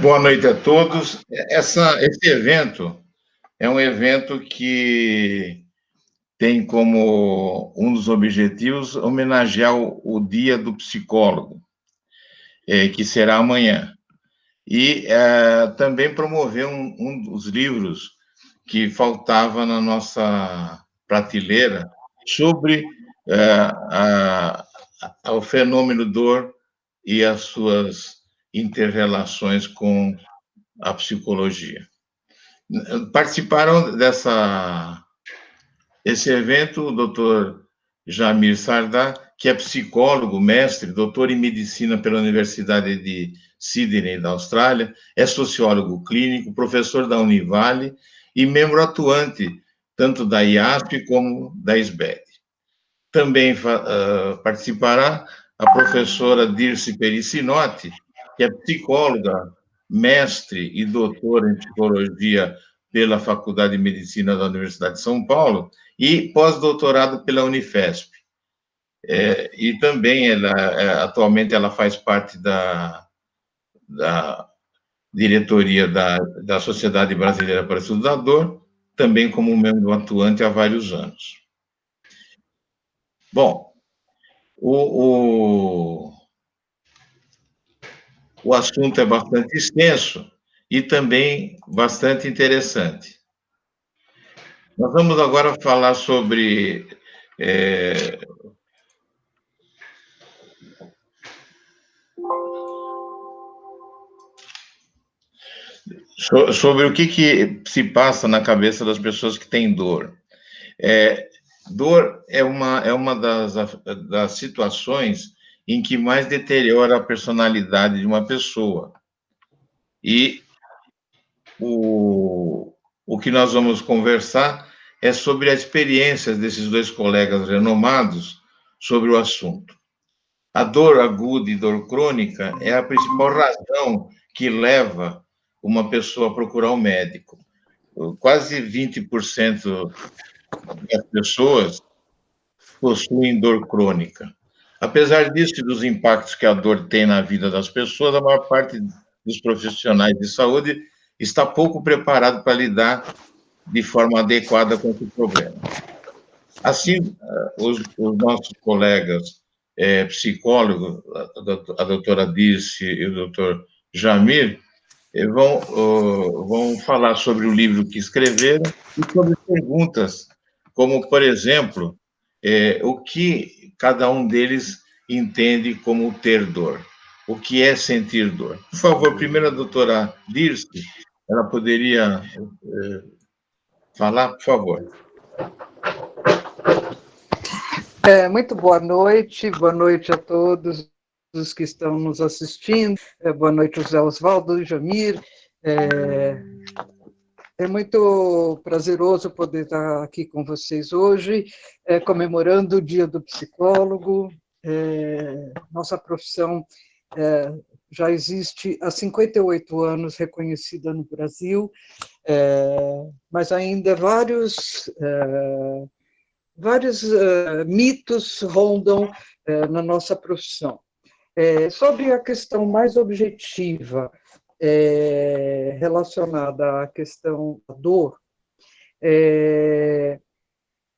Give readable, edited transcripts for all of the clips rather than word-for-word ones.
Boa noite a todos. Esse evento é um evento que tem como um dos objetivos homenagear o Dia do Psicólogo, que será amanhã. E também promover um dos livros que faltava na nossa prateleira sobre o fenômeno dor e as suas interrelações com a psicologia. Participaram desse evento o doutor Jamir Sardá, que é psicólogo, mestre, doutor em medicina pela Universidade de Sydney, da Austrália, é sociólogo clínico, professor da Univale e membro atuante tanto da IASP como da SBED. Também participará a professora Dirce Pericinotti, que é psicóloga, mestre e doutora em psicologia pela Faculdade de Medicina da Universidade de São Paulo e pós-doutorado pela Unifesp. E também, atualmente, ela faz parte da diretoria da Sociedade Brasileira para o Estudo da Dor, também como membro atuante há vários anos. Bom, o assunto é bastante extenso e também bastante interessante. Nós vamos agora falar sobre sobre o que se passa na cabeça das pessoas que têm dor. Dor é uma das situações em que mais deteriora a personalidade de uma pessoa. E o que nós vamos conversar é sobre as experiências desses dois colegas renomados sobre o assunto. A dor aguda e dor crônica é a principal razão que leva uma pessoa a procurar um médico. Quase 20% das pessoas possuem dor crônica. Apesar disso e dos impactos que a dor tem na vida das pessoas, a maior parte dos profissionais de saúde está pouco preparado para lidar de forma adequada com esse problema. Assim, os nossos colegas psicólogos, a doutora Dirce e o doutor Jamir, vão falar sobre o livro que escreveram e sobre perguntas, como, por exemplo, o que cada um deles entende como ter dor, o que é sentir dor. Por favor, primeiro a doutora Dirce, ela poderia falar, por favor. Muito boa noite a todos os que estão nos assistindo. Boa noite, José Osvaldo, Jamir. É muito prazeroso poder estar aqui com vocês hoje, comemorando o Dia do Psicólogo. Nossa profissão já existe há 58 anos, reconhecida no Brasil, mas ainda vários mitos rondam na nossa profissão. Sobre a questão mais objetiva relacionada à questão da dor,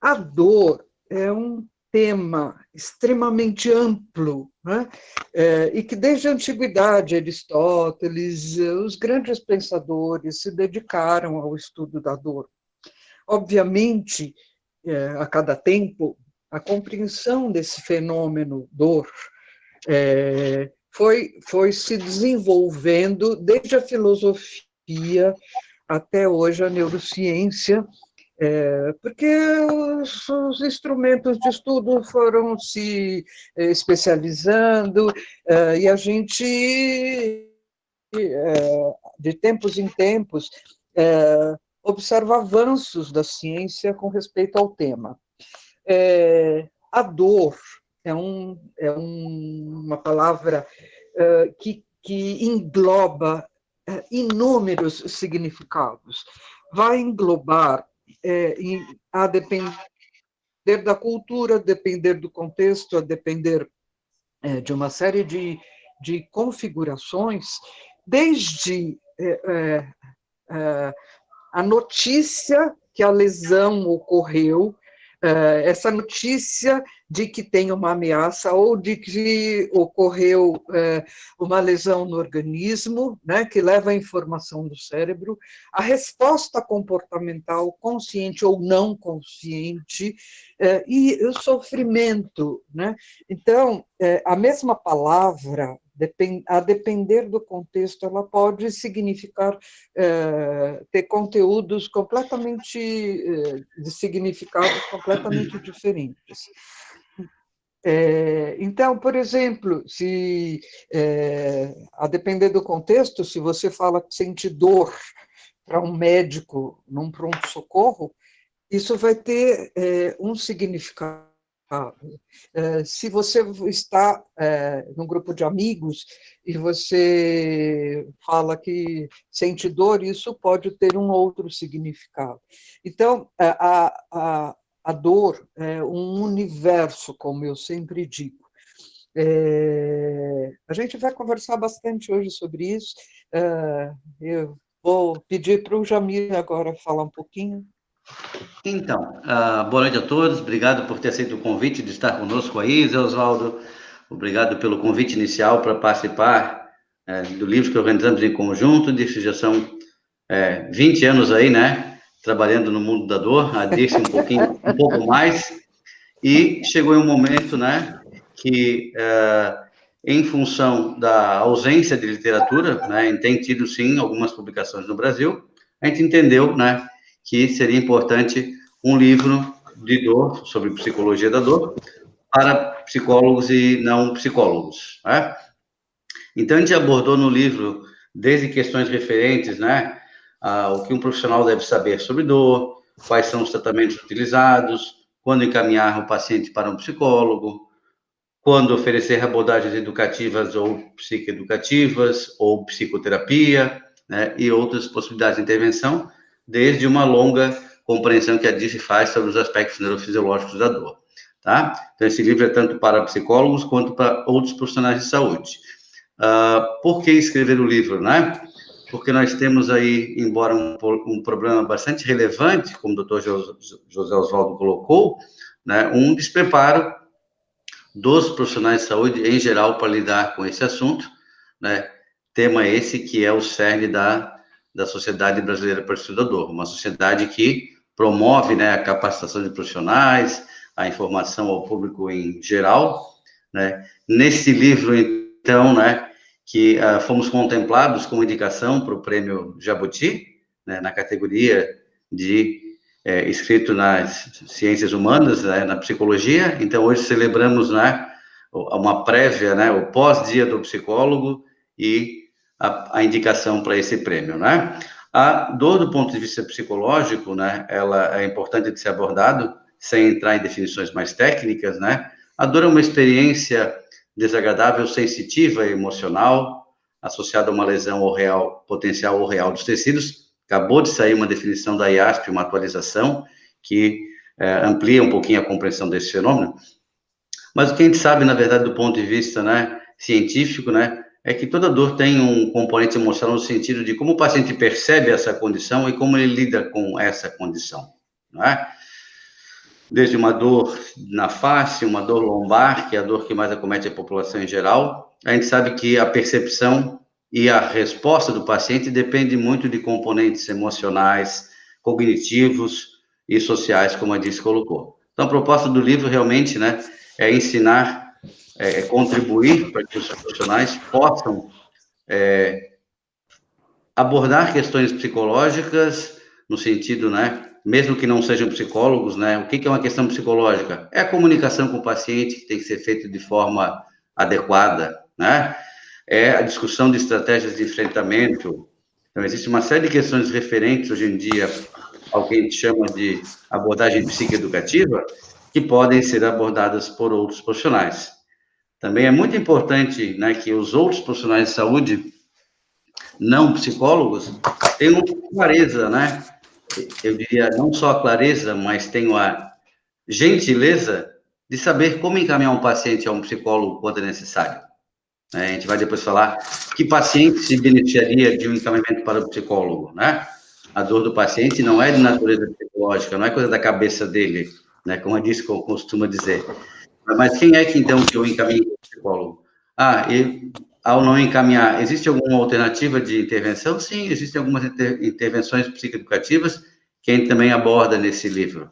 a dor é um tema extremamente amplo, né? E que desde a antiguidade, Aristóteles, os grandes pensadores se dedicaram ao estudo da dor. Obviamente, a cada tempo, a compreensão desse fenômeno dor foi se desenvolvendo desde a filosofia até hoje a neurociência, porque os instrumentos de estudo foram se especializando e a gente, de tempos em tempos, observa avanços da ciência com respeito ao tema. A dor é uma palavra que engloba inúmeros significados. Vai englobar, a depender da cultura, a depender do contexto, a depender de uma série de configurações, desde a notícia que a lesão ocorreu, essa notícia de que tem uma ameaça ou de que ocorreu uma lesão no organismo, né, que leva a informação do cérebro, a resposta comportamental, consciente ou não consciente, e o sofrimento, né? Então, a mesma palavra, a depender do contexto, ela pode significar, ter conteúdos completamente, de significados completamente diferentes. Então, por exemplo, se, a depender do contexto, se você fala que sente dor para um médico num pronto-socorro, isso vai ter um significado. Se você está num grupo de amigos e você fala que sente dor, isso pode ter um outro significado. Então, a dor é um universo, como eu sempre digo. A gente vai conversar bastante hoje sobre isso. Eu vou pedir para o Jamil agora falar um pouquinho. Então, boa noite a todos, obrigado por ter aceito o convite de estar conosco aí, Zé Oswaldo, obrigado pelo convite inicial para participar do livro que organizamos em conjunto, disso já são 20 anos aí, né, trabalhando no mundo da dor, a Dirce um pouco mais, e chegou um momento, né, que em função da ausência de literatura, né, a gente tem tido sim algumas publicações no Brasil, a gente entendeu, né, que seria importante um livro de dor, sobre psicologia da dor, para psicólogos e não psicólogos, né? Então, a gente abordou no livro, desde questões referentes, né, o que um profissional deve saber sobre dor, quais são os tratamentos utilizados, quando encaminhar o paciente para um psicólogo, quando oferecer abordagens educativas ou psicoeducativas, ou psicoterapia, né, e outras possibilidades de intervenção, desde uma longa compreensão que a Dirce faz sobre os aspectos neurofisiológicos da dor, tá? Então, esse livro é tanto para psicólogos quanto para outros profissionais de saúde. Por que escrever o livro, né? Porque nós temos aí, embora um problema bastante relevante, como o Dr. José Oswaldo colocou, né, um despreparo dos profissionais de saúde em geral para lidar com esse assunto, né? Tema esse que é o cerne da Sociedade Brasileira para o Estudo da Dor, uma sociedade que promove, né, a capacitação de profissionais, a informação ao público em geral, né? Nesse livro, então, né, que fomos contemplados como indicação para o Prêmio Jabuti, né, na categoria de escrito nas ciências humanas, né, na psicologia. Então, hoje celebramos, né, uma prévia, né, o pós-dia do psicólogo e a indicação para esse prêmio, né? A dor, do ponto de vista psicológico, né, ela é importante de ser abordado, sem entrar em definições mais técnicas, né? A dor é uma experiência desagradável, sensitiva e emocional, associada a uma lesão potencial ou real dos tecidos. Acabou de sair uma definição da IASP, uma atualização, que amplia um pouquinho a compreensão desse fenômeno. Mas o que a gente sabe, na verdade, do ponto de vista, né, científico, né, é que toda dor tem um componente emocional no sentido de como o paciente percebe essa condição e como ele lida com essa condição, né? Desde uma dor na face, uma dor lombar, que é a dor que mais acomete a população em geral, a gente sabe que a percepção e a resposta do paciente depende muito de componentes emocionais, cognitivos e sociais, como a Dirce colocou. Então, a proposta do livro realmente, né, é ensinar, contribuir para que os profissionais possam abordar questões psicológicas no sentido, né, mesmo que não sejam psicólogos, né, o que é uma questão psicológica? É a comunicação com o paciente que tem que ser feita de forma adequada, né? É a discussão de estratégias de enfrentamento. Então, existe uma série de questões referentes hoje em dia ao que a gente chama de abordagem psicoeducativa, que podem ser abordadas por outros profissionais. Também é muito importante, né, que os outros profissionais de saúde, não psicólogos, tenham clareza, né? Eu diria não só a clareza, mas tenham a gentileza de saber como encaminhar um paciente a um psicólogo quando é necessário. né? A gente vai depois falar que paciente se beneficiaria de um encaminhamento para o psicólogo, né? A dor do paciente não é de natureza psicológica, não é coisa da cabeça dele, né? Como eu disse, como costuma dizer. Mas quem é que, então, que eu encaminho para o psicólogo? E ao não encaminhar, existe alguma alternativa de intervenção? Sim, existem algumas intervenções psicoeducativas que a gente também aborda nesse livro,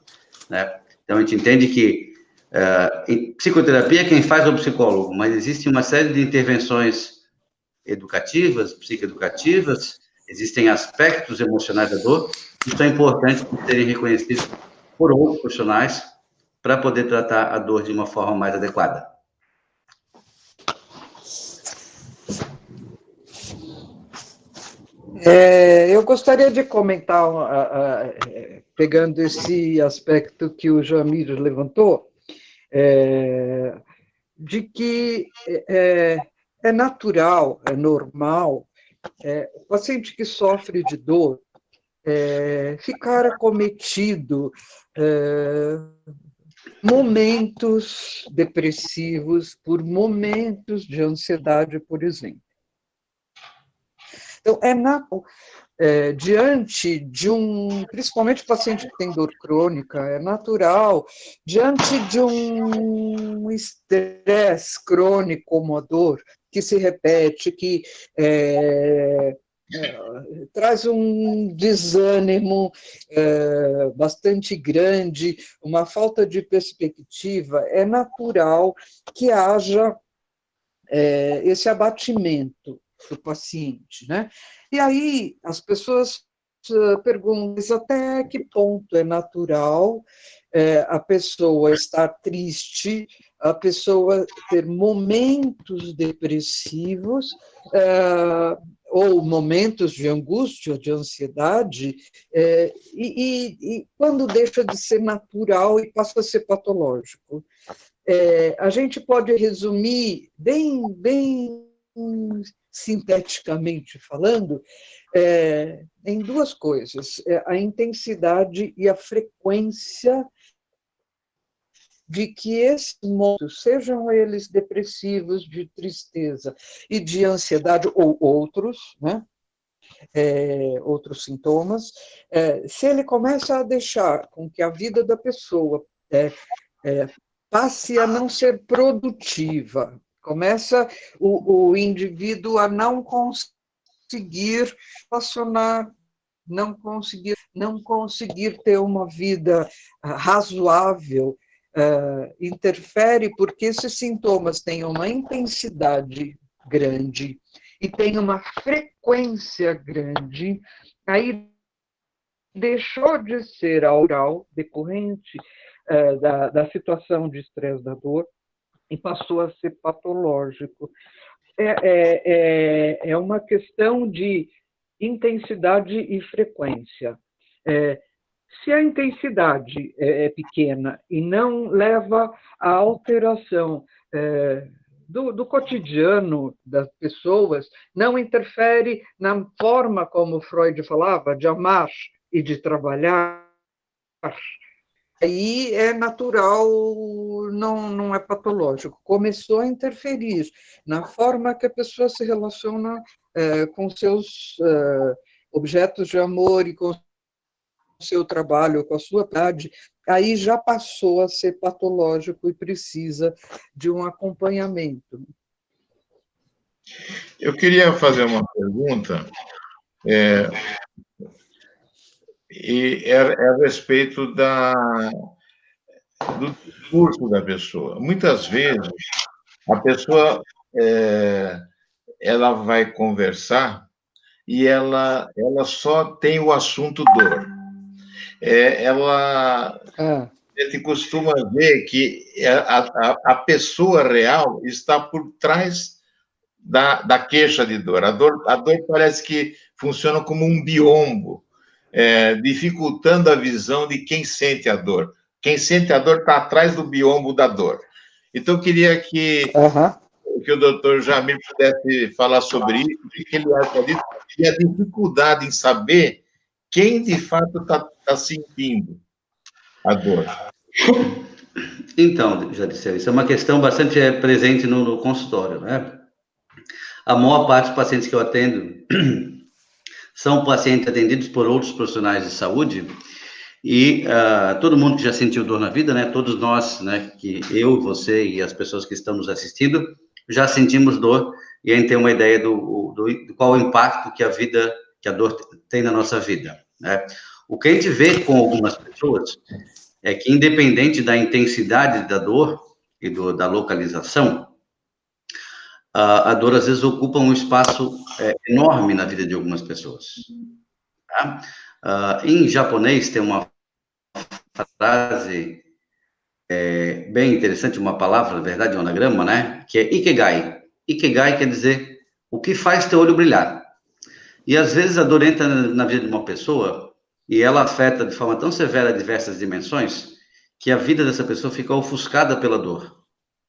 né? Então, a gente entende que em psicoterapia quem faz é o psicólogo, mas existe uma série de intervenções educativas, psicoeducativas, existem aspectos emocionais da dor que são importantes de serem reconhecidos por outros profissionais para poder tratar a dor de uma forma mais adequada. Eu gostaria de comentar, pegando esse aspecto que o Jamir levantou, de que é natural, é normal, o paciente que sofre de dor ficar acometido momentos depressivos, por momentos de ansiedade, por exemplo. Então, diante de principalmente o paciente que tem dor crônica, é natural, diante de um estresse crônico como a dor, que se repete, que traz um desânimo bastante grande, uma falta de perspectiva, é natural que haja esse abatimento do paciente, né? E aí as pessoas perguntam, mas até que ponto é natural a pessoa estar triste, a pessoa ter momentos depressivos, ou momentos de angústia, de ansiedade, e quando deixa de ser natural e passa a ser patológico. A gente pode resumir bem sinteticamente falando, em duas coisas: a intensidade e a frequência de que esses momentos, sejam eles depressivos, de tristeza e de ansiedade, ou outros, né? Outros sintomas, se ele começa a deixar com que a vida da pessoa passe a não ser produtiva, começa o indivíduo a não conseguir relacionar, não conseguir ter uma vida razoável, interfere porque esses sintomas têm uma intensidade grande e têm uma frequência grande, aí deixou de ser oral, decorrente da situação de estresse da dor, e passou a ser patológico. É uma questão de intensidade e frequência. Se a intensidade é pequena e não leva à alteração do cotidiano das pessoas, não interfere na forma como Freud falava, de amar e de trabalhar, aí é natural, não é patológico. Começou a interferir na forma que a pessoa se relaciona com seus objetos de amor e com o seu trabalho, com a sua idade, aí já passou a ser patológico e precisa de um acompanhamento. Eu queria fazer uma pergunta, e é a respeito do discurso da pessoa. Muitas vezes, a pessoa ela vai conversar e ela só tem o assunto dor. A gente costuma ver que a pessoa real está por trás da queixa de dor. A dor parece que funciona como um biombo, dificultando a visão de quem sente a dor. Quem sente a dor está atrás do biombo da dor. Então, eu queria que o doutor Jamir pudesse falar sobre isso, o que ele acha disso, e a dificuldade em saber quem, de fato, está sentindo a dor. Então, já disse, isso é uma questão bastante presente no consultório, né? A maior parte dos pacientes que eu atendo são pacientes atendidos por outros profissionais de saúde e todo mundo que já sentiu dor na vida, né? Todos nós, né? Que eu, você e as pessoas que estão nos assistindo já sentimos dor e a gente tem uma ideia do qual o impacto que a dor tem na nossa vida, né? O que a gente vê com algumas pessoas é que, independente da intensidade da dor e da localização, a dor às vezes ocupa um espaço enorme na vida de algumas pessoas. Tá? Em japonês tem uma frase bem interessante, uma palavra, na verdade, um anagrama, né? Que é Ikigai. Ikigai quer dizer o que faz teu olho brilhar. E às vezes a dor entra na vida de uma pessoa e ela afeta de forma tão severa diversas dimensões que a vida dessa pessoa fica ofuscada pela dor,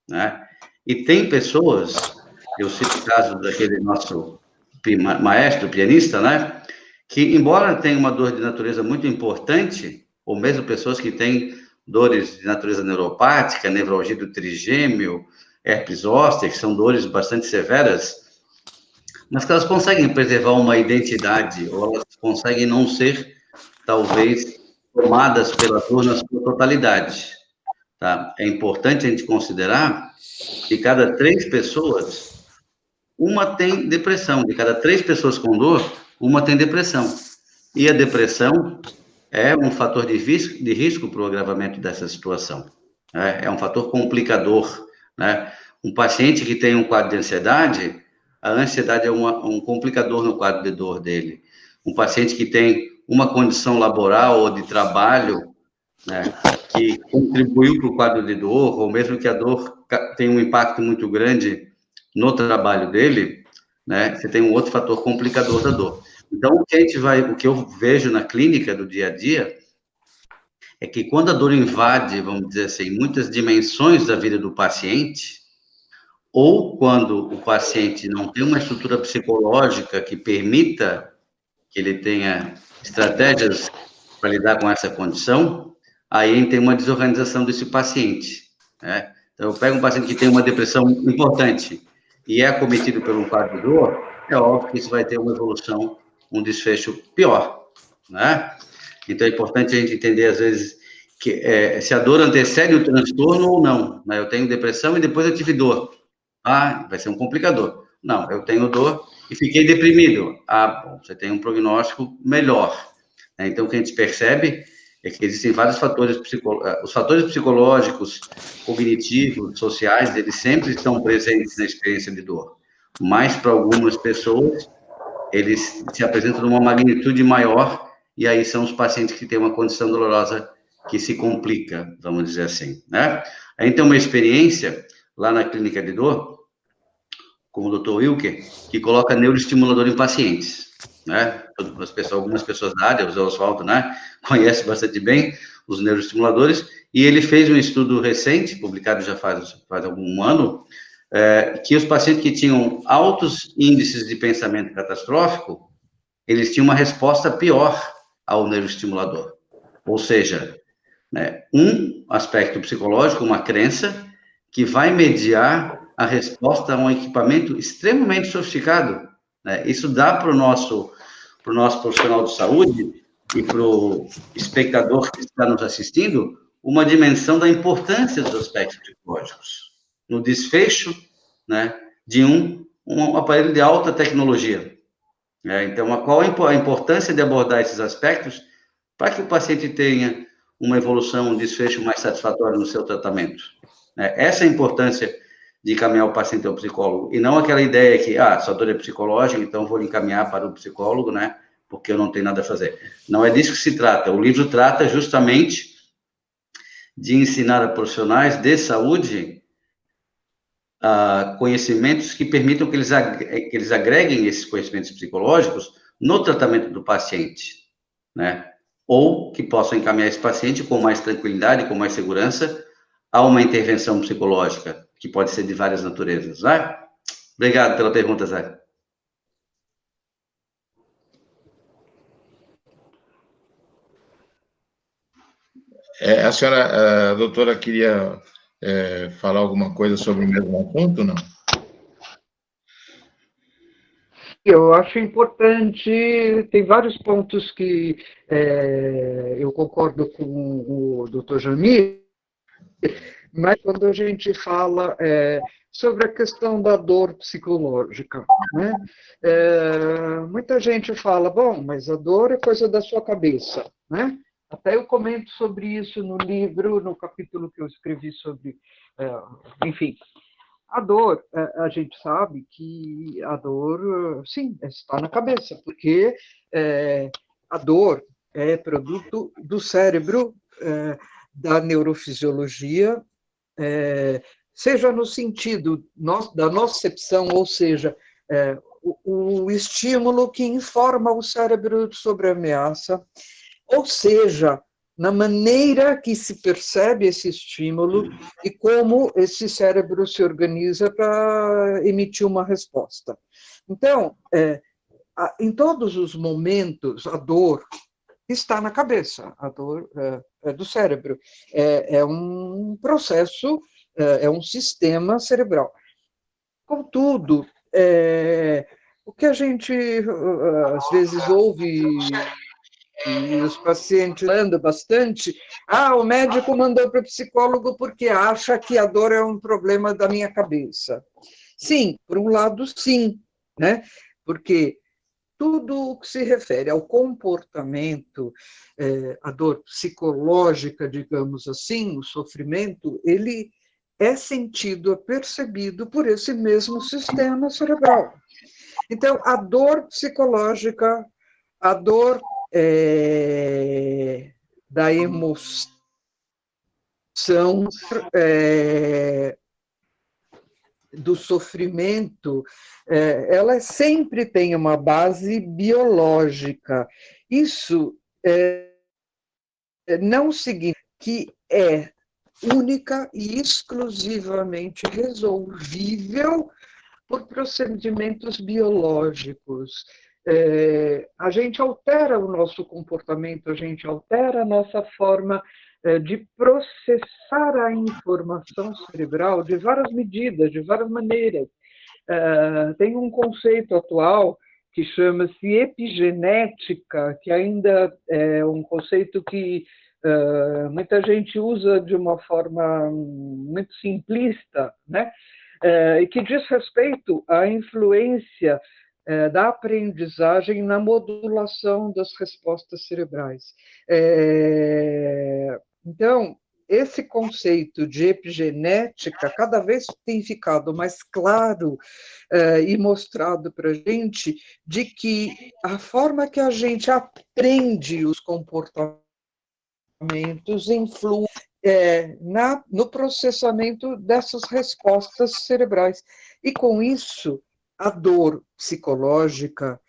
né? E tem pessoas, eu cito o caso daquele nosso maestro, pianista, né? Que, embora tenha uma dor de natureza muito importante, ou mesmo pessoas que têm dores de natureza neuropática, nevralgia do trigêmeo, herpes zoster, que são dores bastante severas, mas que elas conseguem preservar uma identidade, ou elas conseguem não ser, talvez, tomadas pela dor na sua totalidade. Tá? É importante a gente considerar que cada 3 pessoas, uma tem depressão. De cada 3 pessoas com dor, uma tem depressão. E a depressão é um fator de risco para o agravamento dessa situação. É um fator complicador, né? Um paciente que tem um quadro de ansiedade, a ansiedade é um complicador no quadro de dor dele. Um paciente que tem uma condição laboral ou de trabalho, né, que contribuiu para o quadro de dor, ou mesmo que a dor tenha um impacto muito grande no trabalho dele, né, você tem um outro fator complicador da dor. Então, o que eu vejo na clínica do dia a dia é que quando a dor invade, vamos dizer assim, muitas dimensões da vida do paciente, ou quando o paciente não tem uma estrutura psicológica que permita que ele tenha estratégias para lidar com essa condição, aí a gente tem uma desorganização desse paciente, né? Então, eu pego um paciente que tem uma depressão importante e é acometido por um quadro de dor, é óbvio que isso vai ter uma evolução, um desfecho pior, né? Então, é importante a gente entender, às vezes, que se a dor antecede o transtorno ou não, né? Eu tenho depressão e depois eu tive dor. Vai ser um complicador. Não, eu tenho dor e fiquei deprimido. Bom, você tem um prognóstico melhor. Então, o que a gente percebe é que existem vários fatores os fatores psicológicos, cognitivos, sociais, eles sempre estão presentes na experiência de dor. Mas, para algumas pessoas, eles se apresentam numa magnitude maior, e aí são os pacientes que têm uma condição dolorosa que se complica, vamos dizer assim, né? A gente tem uma experiência lá na clínica de dor, com o Dr. Wilker, que coloca neuroestimulador em pacientes, né? Algumas pessoas da área, o Zé Oswaldo, né, conhece bastante bem os neuroestimuladores, e ele fez um estudo recente, publicado já faz algum ano, que os pacientes que tinham altos índices de pensamento catastrófico, eles tinham uma resposta pior ao neuroestimulador. Ou seja, né, um aspecto psicológico, uma crença, que vai mediar a resposta a um equipamento extremamente sofisticado, né? Isso dá para o nosso profissional de saúde e para o espectador que está nos assistindo uma dimensão da importância dos aspectos psicológicos no desfecho, né, de um aparelho de alta tecnologia. Então, qual a importância de abordar esses aspectos para que o paciente tenha uma evolução, um desfecho mais satisfatório no seu tratamento? Essa é a importância de encaminhar o paciente ao psicólogo, e não aquela ideia que, sua dor é psicológica, então vou lhe encaminhar para o psicólogo, né, porque eu não tenho nada a fazer. Não é disso que se trata. O livro trata justamente de ensinar a profissionais de saúde conhecimentos que permitam que eles agreguem esses conhecimentos psicológicos no tratamento do paciente, né? Ou que possam encaminhar esse paciente com mais tranquilidade, com mais segurança, a uma intervenção psicológica, que pode ser de várias naturezas, né? Obrigado pela pergunta, Zé. A doutora queria falar alguma coisa sobre o mesmo assunto, não? eu acho importante, tem vários pontos que eu concordo com o Dr. Jamil, mas quando a gente fala sobre a questão da dor psicológica, né? Muita gente fala, bom, mas a dor é coisa da sua cabeça, né? Até eu comento sobre isso no livro, no capítulo que eu escrevi sobre, enfim, a dor, a gente sabe que a dor, sim, está na cabeça, porque a dor é produto do cérebro, da neurofisiologia, seja no sentido da nocepção, ou seja, o estímulo que informa o cérebro sobre a ameaça, ou seja, na maneira que se percebe esse estímulo e como esse cérebro se organiza para emitir uma resposta. Então, em todos os momentos, a dor está na cabeça, a dor é do cérebro. É um processo, é um sistema cerebral. Contudo, o que a gente às vezes ouve e os pacientes falando bastante, o médico mandou para o psicólogo porque acha que a dor é um problema da minha cabeça. Sim, por um lado, sim, né? Porque tudo o que se refere ao comportamento, a dor psicológica, digamos assim, o sofrimento, ele é sentido, é percebido por esse mesmo sistema cerebral. Então, a dor psicológica, a dor da emoção, do sofrimento, ela sempre tem uma base biológica. Isso não significa que é única e exclusivamente resolvível por procedimentos biológicos. A gente altera o nosso comportamento, a gente altera a nossa forma de processar a informação cerebral de várias medidas, de várias maneiras. Tem um conceito atual que chama-se epigenética, que ainda é um conceito que muita gente usa de uma forma muito simplista, né? E que diz respeito à influência da aprendizagem na modulação das respostas cerebrais. Então, esse conceito de epigenética cada vez tem ficado mais claro e mostrado para a gente de que a forma que a gente aprende os comportamentos influi no processamento dessas respostas cerebrais. E, com isso, a dor psicológica,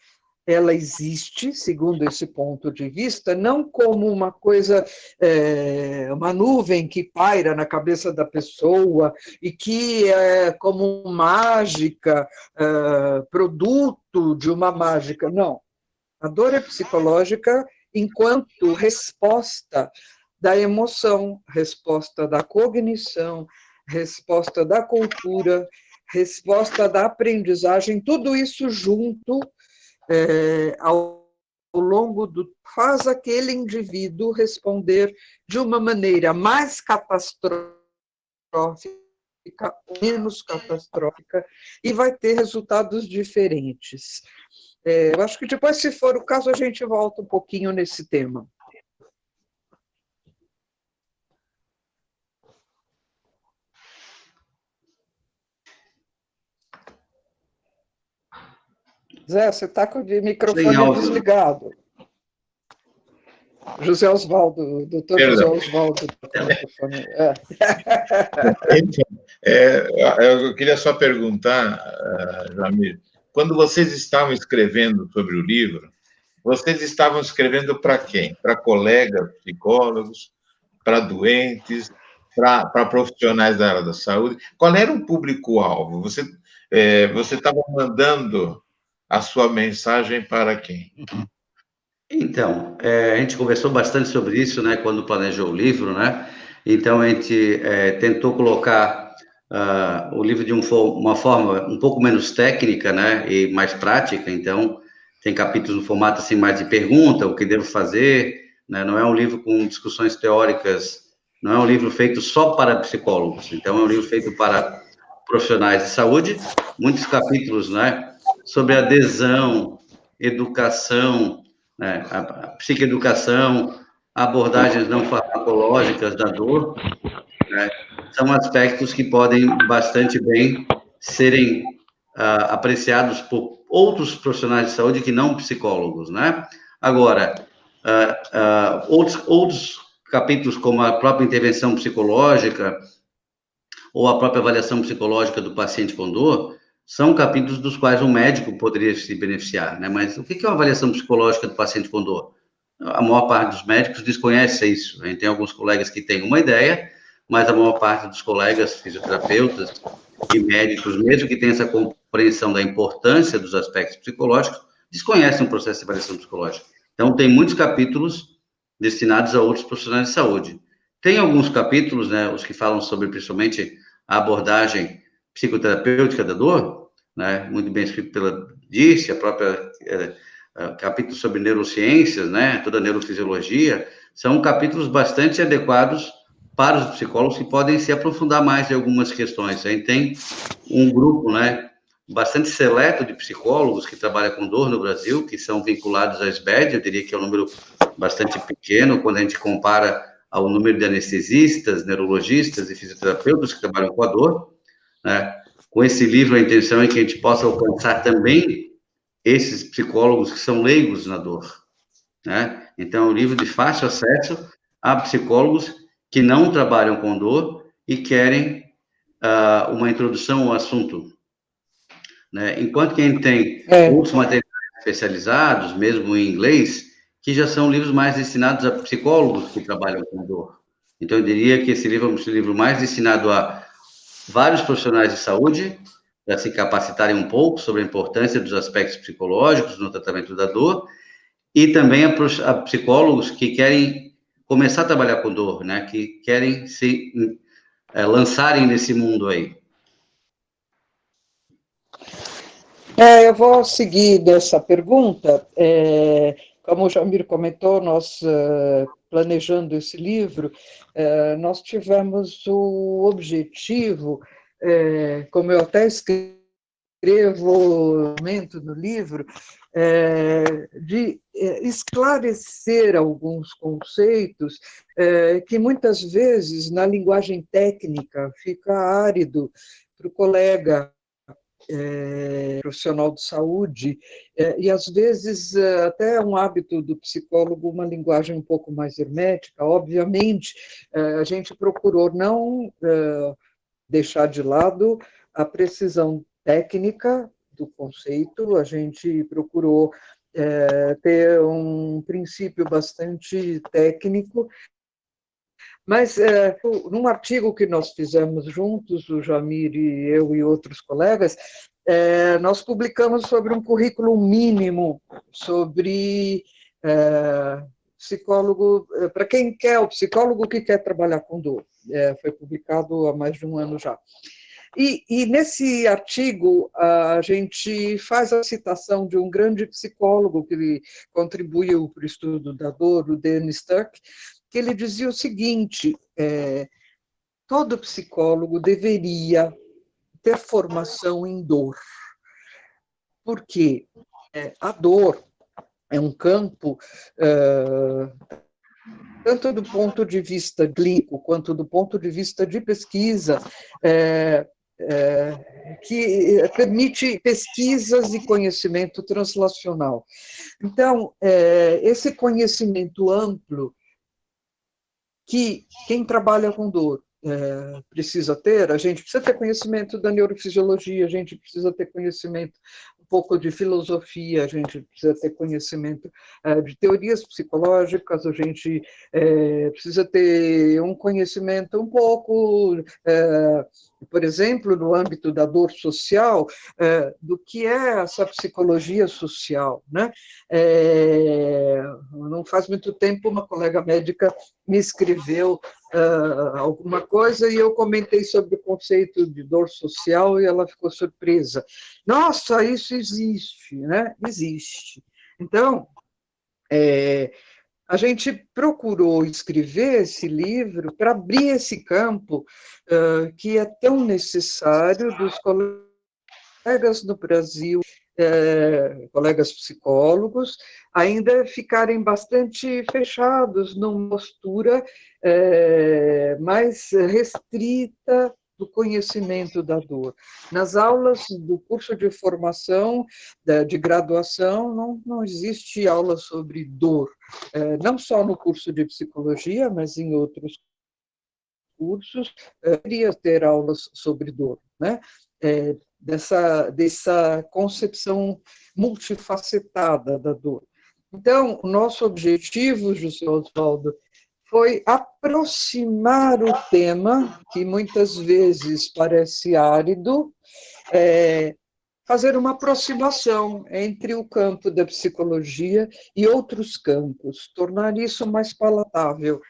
ela existe, segundo esse ponto de vista, não como uma coisa, uma nuvem que paira na cabeça da pessoa e que é como mágica, produto de uma mágica. Não. A dor é psicológica enquanto resposta da emoção, resposta da cognição, resposta da cultura, resposta da aprendizagem, tudo isso junto ao longo faz aquele indivíduo responder de uma maneira mais catastrófica ou menos catastrófica e vai ter resultados diferentes. Eu acho que depois, se for o caso, a gente volta um pouquinho nesse tema. Zé, você está com o microfone desligado. José Osvaldo, doutor José Osvaldo. Eu queria só perguntar, Jamil, quando vocês estavam escrevendo sobre o livro, vocês estavam escrevendo para quem? Para colegas psicólogos, para doentes, para profissionais da área da saúde? Qual era o público-alvo? Você estava mandando a sua mensagem para quem? Então, a gente conversou bastante sobre isso, né, quando planejou o livro, né? Então, a gente tentou colocar o livro de uma forma um pouco menos técnica, né, e mais prática. Então, tem capítulos no formato assim mais de pergunta, o que devo fazer, né? Não é um livro com discussões teóricas, não é um livro feito só para psicólogos. Então, é um livro feito para profissionais de saúde, muitos capítulos, né, sobre adesão, educação, né, a psicoeducação, abordagens não farmacológicas da dor, né, são aspectos que podem bastante bem serem apreciados por outros profissionais de saúde que não psicólogos, né? Agora, outros capítulos, como a própria intervenção psicológica ou a própria avaliação psicológica do paciente com dor, são capítulos dos quais o médico poderia se beneficiar, né? Mas o que é uma avaliação psicológica do paciente com dor? A maior parte dos médicos desconhece isso. A gente tem alguns colegas que têm uma ideia, mas a maior parte dos colegas fisioterapeutas e médicos, mesmo que tenham essa compreensão da importância dos aspectos psicológicos, desconhecem o processo de avaliação psicológica. Então, tem muitos capítulos destinados a outros profissionais de saúde. Tem alguns capítulos, né, os que falam sobre, principalmente, a abordagem psicoterapêutica da dor, né, muito bem escrito pela Dirce, a própria capítulo sobre neurociências, né, toda a neurofisiologia, são capítulos bastante adequados para os psicólogos que podem se aprofundar mais em algumas questões. A gente tem um grupo, né, bastante seleto de psicólogos que trabalham com dor no Brasil, que são vinculados à SBED, eu diria que é um número bastante pequeno quando a gente compara ao número de anestesistas, neurologistas e fisioterapeutas que trabalham com a dor, né? Com esse livro, a intenção é que a gente possa alcançar também esses psicólogos que são leigos na dor, né? Então, é um livro de fácil acesso a psicólogos que não trabalham com dor e querem uma introdução ao assunto, né? Enquanto que a gente tem outros materiais especializados, mesmo em inglês, que já são livros mais destinados a psicólogos que trabalham com dor. Então, eu diria que esse livro é um livro mais destinado a vários profissionais de saúde, para se capacitarem um pouco sobre a importância dos aspectos psicológicos no tratamento da dor, e também a psicólogos que querem começar a trabalhar com dor, né? Que querem se lançarem nesse mundo aí. Eu vou seguir dessa pergunta. Como o Jamir comentou, nós, planejando esse livro, nós tivemos o objetivo, como eu até escrevo no livro, de esclarecer alguns conceitos que muitas vezes, na linguagem técnica, fica árido para o colega profissional de saúde, e às vezes até um hábito do psicólogo, uma linguagem um pouco mais hermética. Obviamente, a gente procurou não deixar de lado a precisão técnica do conceito, a gente procurou ter um princípio bastante técnico. Mas, num artigo que nós fizemos juntos, o Jamir e eu e outros colegas, nós publicamos sobre um currículo mínimo sobre psicólogo, para quem quer, o psicólogo que quer trabalhar com dor. Foi publicado há mais de um ano já. E nesse artigo, a gente faz a citação de um grande psicólogo que contribuiu para o estudo da dor, o Dennis Tuck, que ele dizia o seguinte: todo psicólogo deveria ter formação em dor, porque a dor é um campo, tanto do ponto de vista clínico quanto do ponto de vista de pesquisa, que permite pesquisas e conhecimento translacional. Então, esse conhecimento amplo que quem trabalha com dor precisa ter, a gente precisa ter conhecimento da neurofisiologia, a gente precisa ter conhecimento um pouco de filosofia, a gente precisa ter conhecimento de teorias psicológicas, a gente precisa ter um conhecimento um pouco, por exemplo, no âmbito da dor social, do que é essa psicologia social, né? Não faz muito tempo, uma colega médica me escreveu alguma coisa e eu comentei sobre o conceito de dor social e ela ficou surpresa. Nossa, isso existe, né? Existe. Então, a gente procurou escrever esse livro para abrir esse campo que é tão necessário dos colegas no Brasil, colegas psicólogos, ainda ficarem bastante fechados numa postura mais restrita do conhecimento da dor. Nas aulas do curso de formação, de graduação, não existe aula sobre dor, não só no curso de psicologia, mas em outros cursos, deveria ter aulas sobre dor, né? Dessa concepção multifacetada da dor. Então, o nosso objetivo, José Osvaldo, foi aproximar o tema, que muitas vezes parece árido, fazer uma aproximação entre o campo da psicologia e outros campos, tornar isso mais palatável,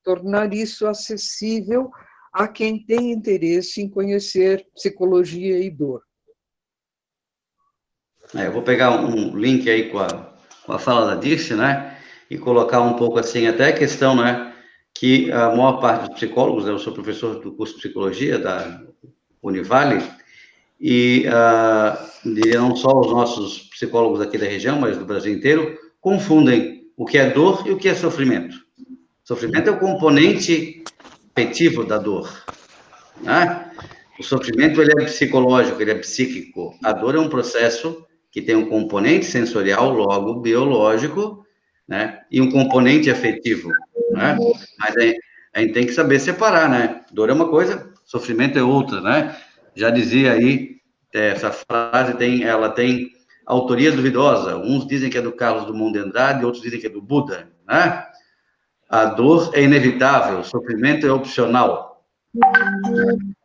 tornar isso acessível a quem tem interesse em conhecer psicologia e dor. Eu vou pegar um link aí com a fala da Dirce, né, e colocar um pouco assim, até a questão, né, que a maior parte dos psicólogos, eu sou professor do curso de psicologia da Univale, e não só os nossos psicólogos aqui da região, mas do Brasil inteiro, confundem o que é dor e o que é sofrimento. Sofrimento é o componente afetivo da dor, né? O sofrimento, ele é psicológico, ele é psíquico. A dor é um processo que tem um componente sensorial, logo biológico, né? E um componente afetivo, né? Mas a gente tem que saber separar, né? Dor é uma coisa, sofrimento é outra, né? Já dizia aí, essa frase ela tem autoria duvidosa. Uns dizem que é do Carlos Drummond de Andrade, outros dizem que é do Buda, né? A dor é inevitável, o sofrimento é opcional.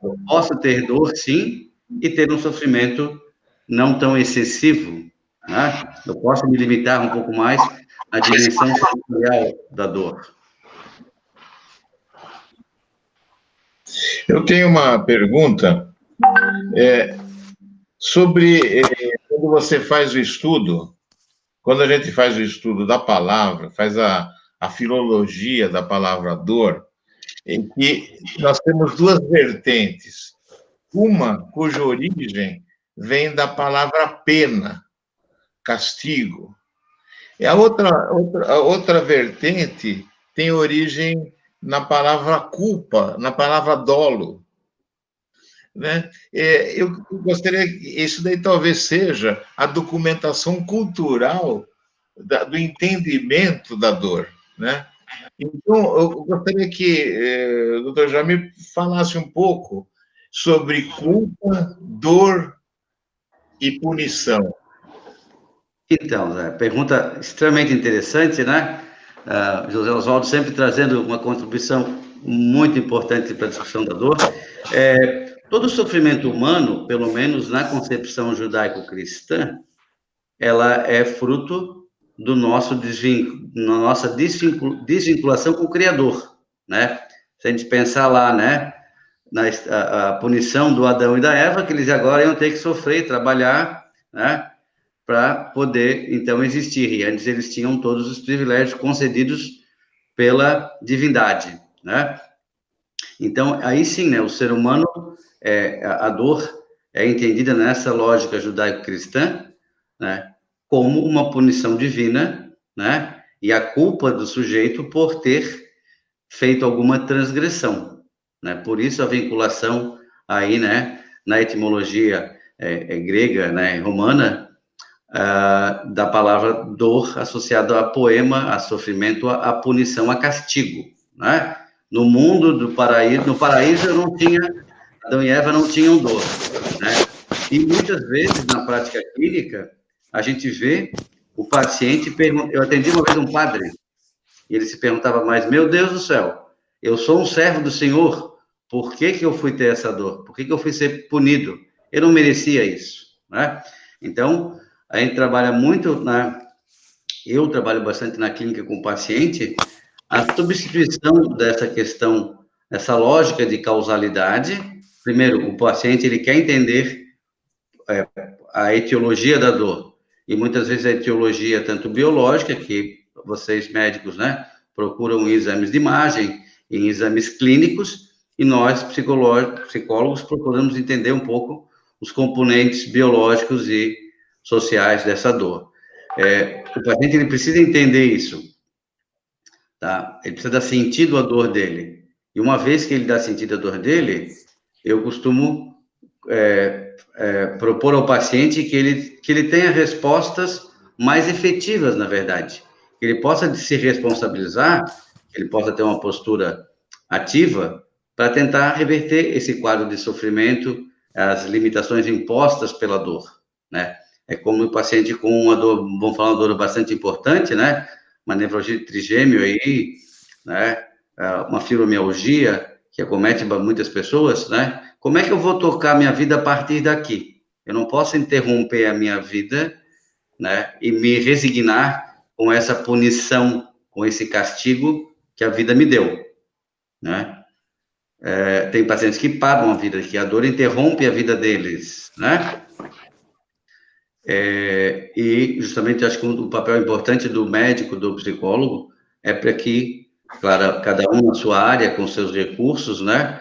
Eu posso ter dor, sim, e ter um sofrimento não tão excessivo, né? Eu posso me limitar um pouco mais à dimensão sensorial da dor. Eu tenho uma pergunta sobre quando você faz o estudo, quando a gente faz o estudo da palavra, faz a filologia da palavra dor, em que nós temos duas vertentes. Uma cuja origem vem da palavra pena, castigo. E a outra vertente tem origem na palavra culpa, na palavra dolo. Né? Eu gostaria, isso daí talvez seja a documentação cultural do entendimento da dor, né? Então, eu gostaria que o doutor Jamil falasse um pouco sobre culpa, dor e punição. Então, pergunta extremamente interessante, né? José Osvaldo sempre trazendo uma contribuição muito importante para a discussão da dor. Todo sofrimento humano, pelo menos na concepção judaico-cristã, ela é fruto do nossa desvinculação com o Criador, né? Se a gente pensar lá, né, a punição do Adão e da Eva, que eles agora iam ter que sofrer e trabalhar, né, para poder, então, existir. E antes eles tinham todos os privilégios concedidos pela divindade, né? Então, aí sim, né, o ser humano, a dor é entendida nessa lógica judaico-cristã, né, como uma punição divina, né, e a culpa do sujeito por ter feito alguma transgressão, né? Por isso a vinculação aí, né, na etimologia grega, né, romana, da palavra dor associada a poema, a sofrimento, a punição, a castigo, né? No mundo do paraíso, no paraíso eu não tinha, Adão e Eva não tinham dor, né? E muitas vezes na prática clínica a gente vê o paciente eu atendi uma vez um padre e ele se perguntava mais, meu Deus do céu, eu sou um servo do Senhor, por que que eu fui ter essa dor? Por que que eu fui ser punido? Eu não merecia isso, né? Então, a gente trabalha muito eu trabalho bastante na clínica com o paciente, a substituição dessa questão essa lógica de causalidade. Primeiro, o paciente ele quer entender a etiologia da dor, e muitas vezes a etiologia tanto biológica, que vocês médicos, né, procuram em exames de imagem, em exames clínicos, e nós, psicólogos, procuramos entender um pouco os componentes biológicos e sociais dessa dor. O paciente ele precisa entender isso, tá? Ele precisa dar sentido à dor dele. E uma vez que ele dá sentido à dor dele, eu costumo propor ao paciente que ele tenha respostas mais efetivas, na verdade. Que ele possa se responsabilizar, que ele possa ter uma postura ativa para tentar reverter esse quadro de sofrimento, as limitações impostas pela dor, né? É como o paciente com uma dor, vamos falar uma dor bastante importante, né? Uma nefralgia de trigêmeo aí, né? Uma fibromialgia que acomete muitas pessoas, né? Como é que eu vou tocar minha vida a partir daqui? Eu não posso interromper a minha vida, né? E me resignar com essa punição, com esse castigo que a vida me deu, né? Tem pacientes que param a vida, que a dor interrompe a vida deles, né? E justamente acho que o papel importante do médico, do psicólogo, é para que, claro, cada um na sua área, com seus recursos, né?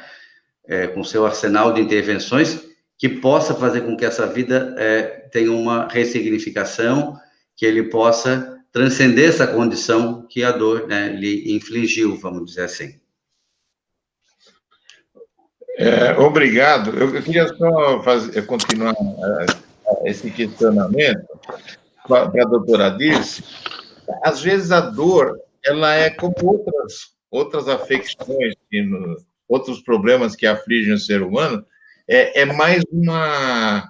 Com seu arsenal de intervenções, que possa fazer com que essa vida tenha uma ressignificação, que ele possa transcender essa condição que a dor, né, lhe infligiu, vamos dizer assim. Obrigado. Eu queria só continuar esse questionamento para a doutora Dirce. Às vezes a dor, ela é como outras afecções, outros problemas que afligem o ser humano, é mais uma...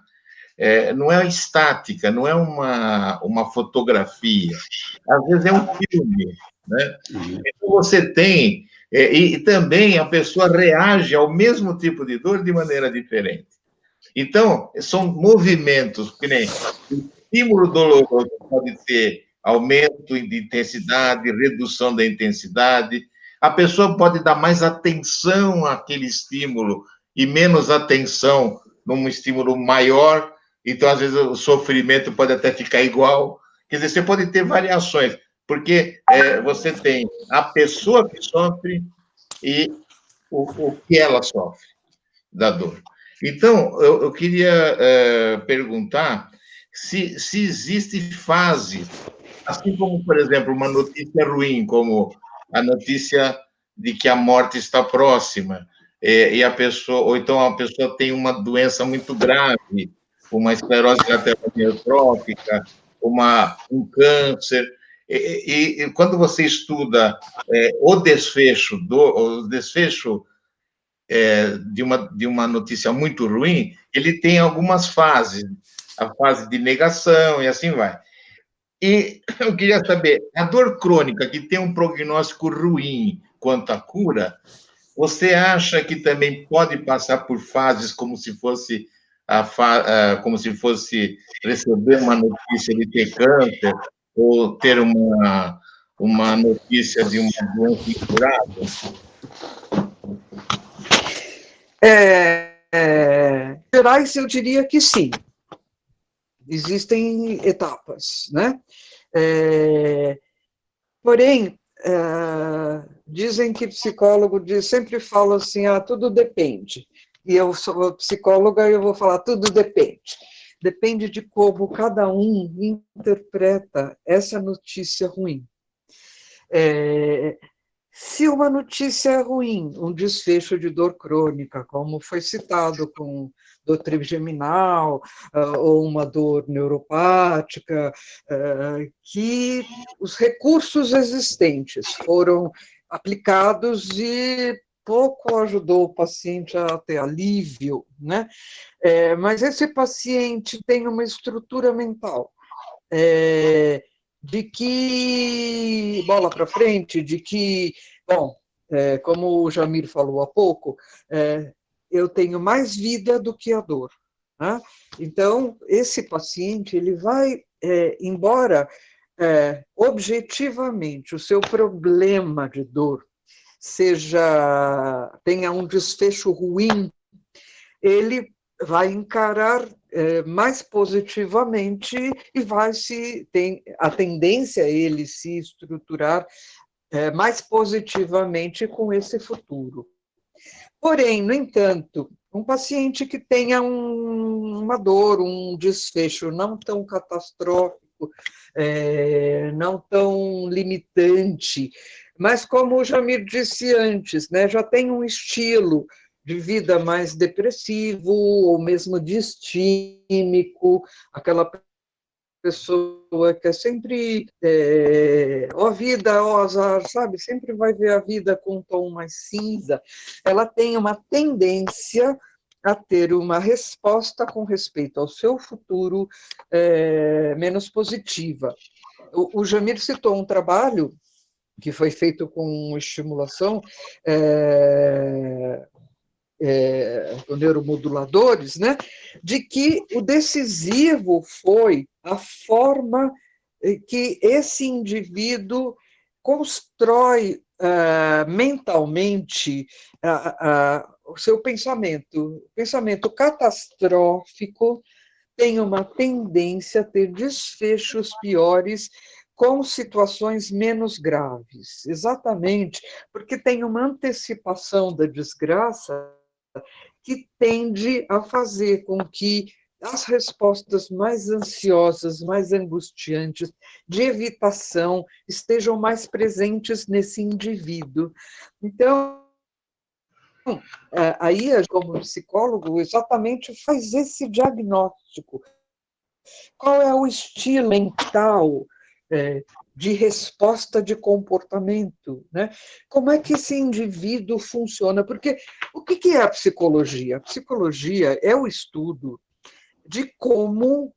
não é estática, não é uma fotografia. Às vezes é um filme, né? Então você tem... e também a pessoa reage ao mesmo tipo de dor de maneira diferente. Então, são movimentos, que nem o estímulo doloroso pode ter aumento de intensidade, redução da intensidade. A pessoa pode dar mais atenção àquele estímulo e menos atenção num estímulo maior. Então, às vezes, o sofrimento pode até ficar igual. Quer dizer, você pode ter variações, porque você tem a pessoa que sofre e o que ela sofre da dor. Então, eu queria perguntar se existe fase, assim como, por exemplo, uma notícia ruim, como a notícia de que a morte está próxima, e a pessoa, ou então a pessoa tem uma doença muito grave, uma esclerose lateral amiotrófica, um câncer, e quando você estuda o desfecho de uma notícia muito ruim, ele tem algumas fases, a fase de negação e assim vai. E eu queria saber, a dor crônica, que tem um prognóstico ruim quanto à cura, você acha que também pode passar por fases como se fosse receber uma notícia de ter câncer ou ter uma notícia de uma doença incurável? Gerais, eu diria que sim. Existem etapas, né? Porém, dizem que psicólogo sempre fala assim, tudo depende. E eu sou psicóloga e eu vou falar, tudo depende. Depende de como cada um interpreta essa notícia ruim. Se uma notícia é ruim, um desfecho de dor crônica, como foi citado com dor trigeminal, ou uma dor neuropática, que os recursos existentes foram aplicados e pouco ajudou o paciente a ter alívio, né? Mas esse paciente tem uma estrutura mental de que, bola para frente, de que, bom, como o Jamir falou há pouco, eu tenho mais vida do que a dor, né? Então, esse paciente, ele vai, embora objetivamente o seu problema de dor tenha um desfecho ruim, ele vai encarar mais positivamente e tem a tendência a ele se estruturar mais positivamente com esse futuro. Porém, no entanto, um paciente que tenha uma dor, um desfecho não tão catastrófico, não tão limitante, mas como o Jamir disse antes, né, já tem um estilo de vida mais depressivo, ou mesmo distímico, aquela pessoa que é sempre ó vida, ó azar, sabe? Sempre vai ver a vida com um tom mais cinza. Ela tem uma tendência a ter uma resposta com respeito ao seu futuro menos positiva. O Jamir citou um trabalho que foi feito com estimulação com neuromoduladores, né, de que o decisivo foi a forma que esse indivíduo constrói mentalmente o seu pensamento. O pensamento catastrófico tem uma tendência a ter desfechos piores com situações menos graves, exatamente porque tem uma antecipação da desgraça que tende a fazer com que as respostas mais ansiosas, mais angustiantes, de evitação, estejam mais presentes nesse indivíduo. Então, aí, como psicólogo, exatamente faz esse diagnóstico. Qual é o estilo mental de resposta de comportamento, né? Como é que esse indivíduo funciona? Porque o que é a psicologia? A psicologia é o estudo de como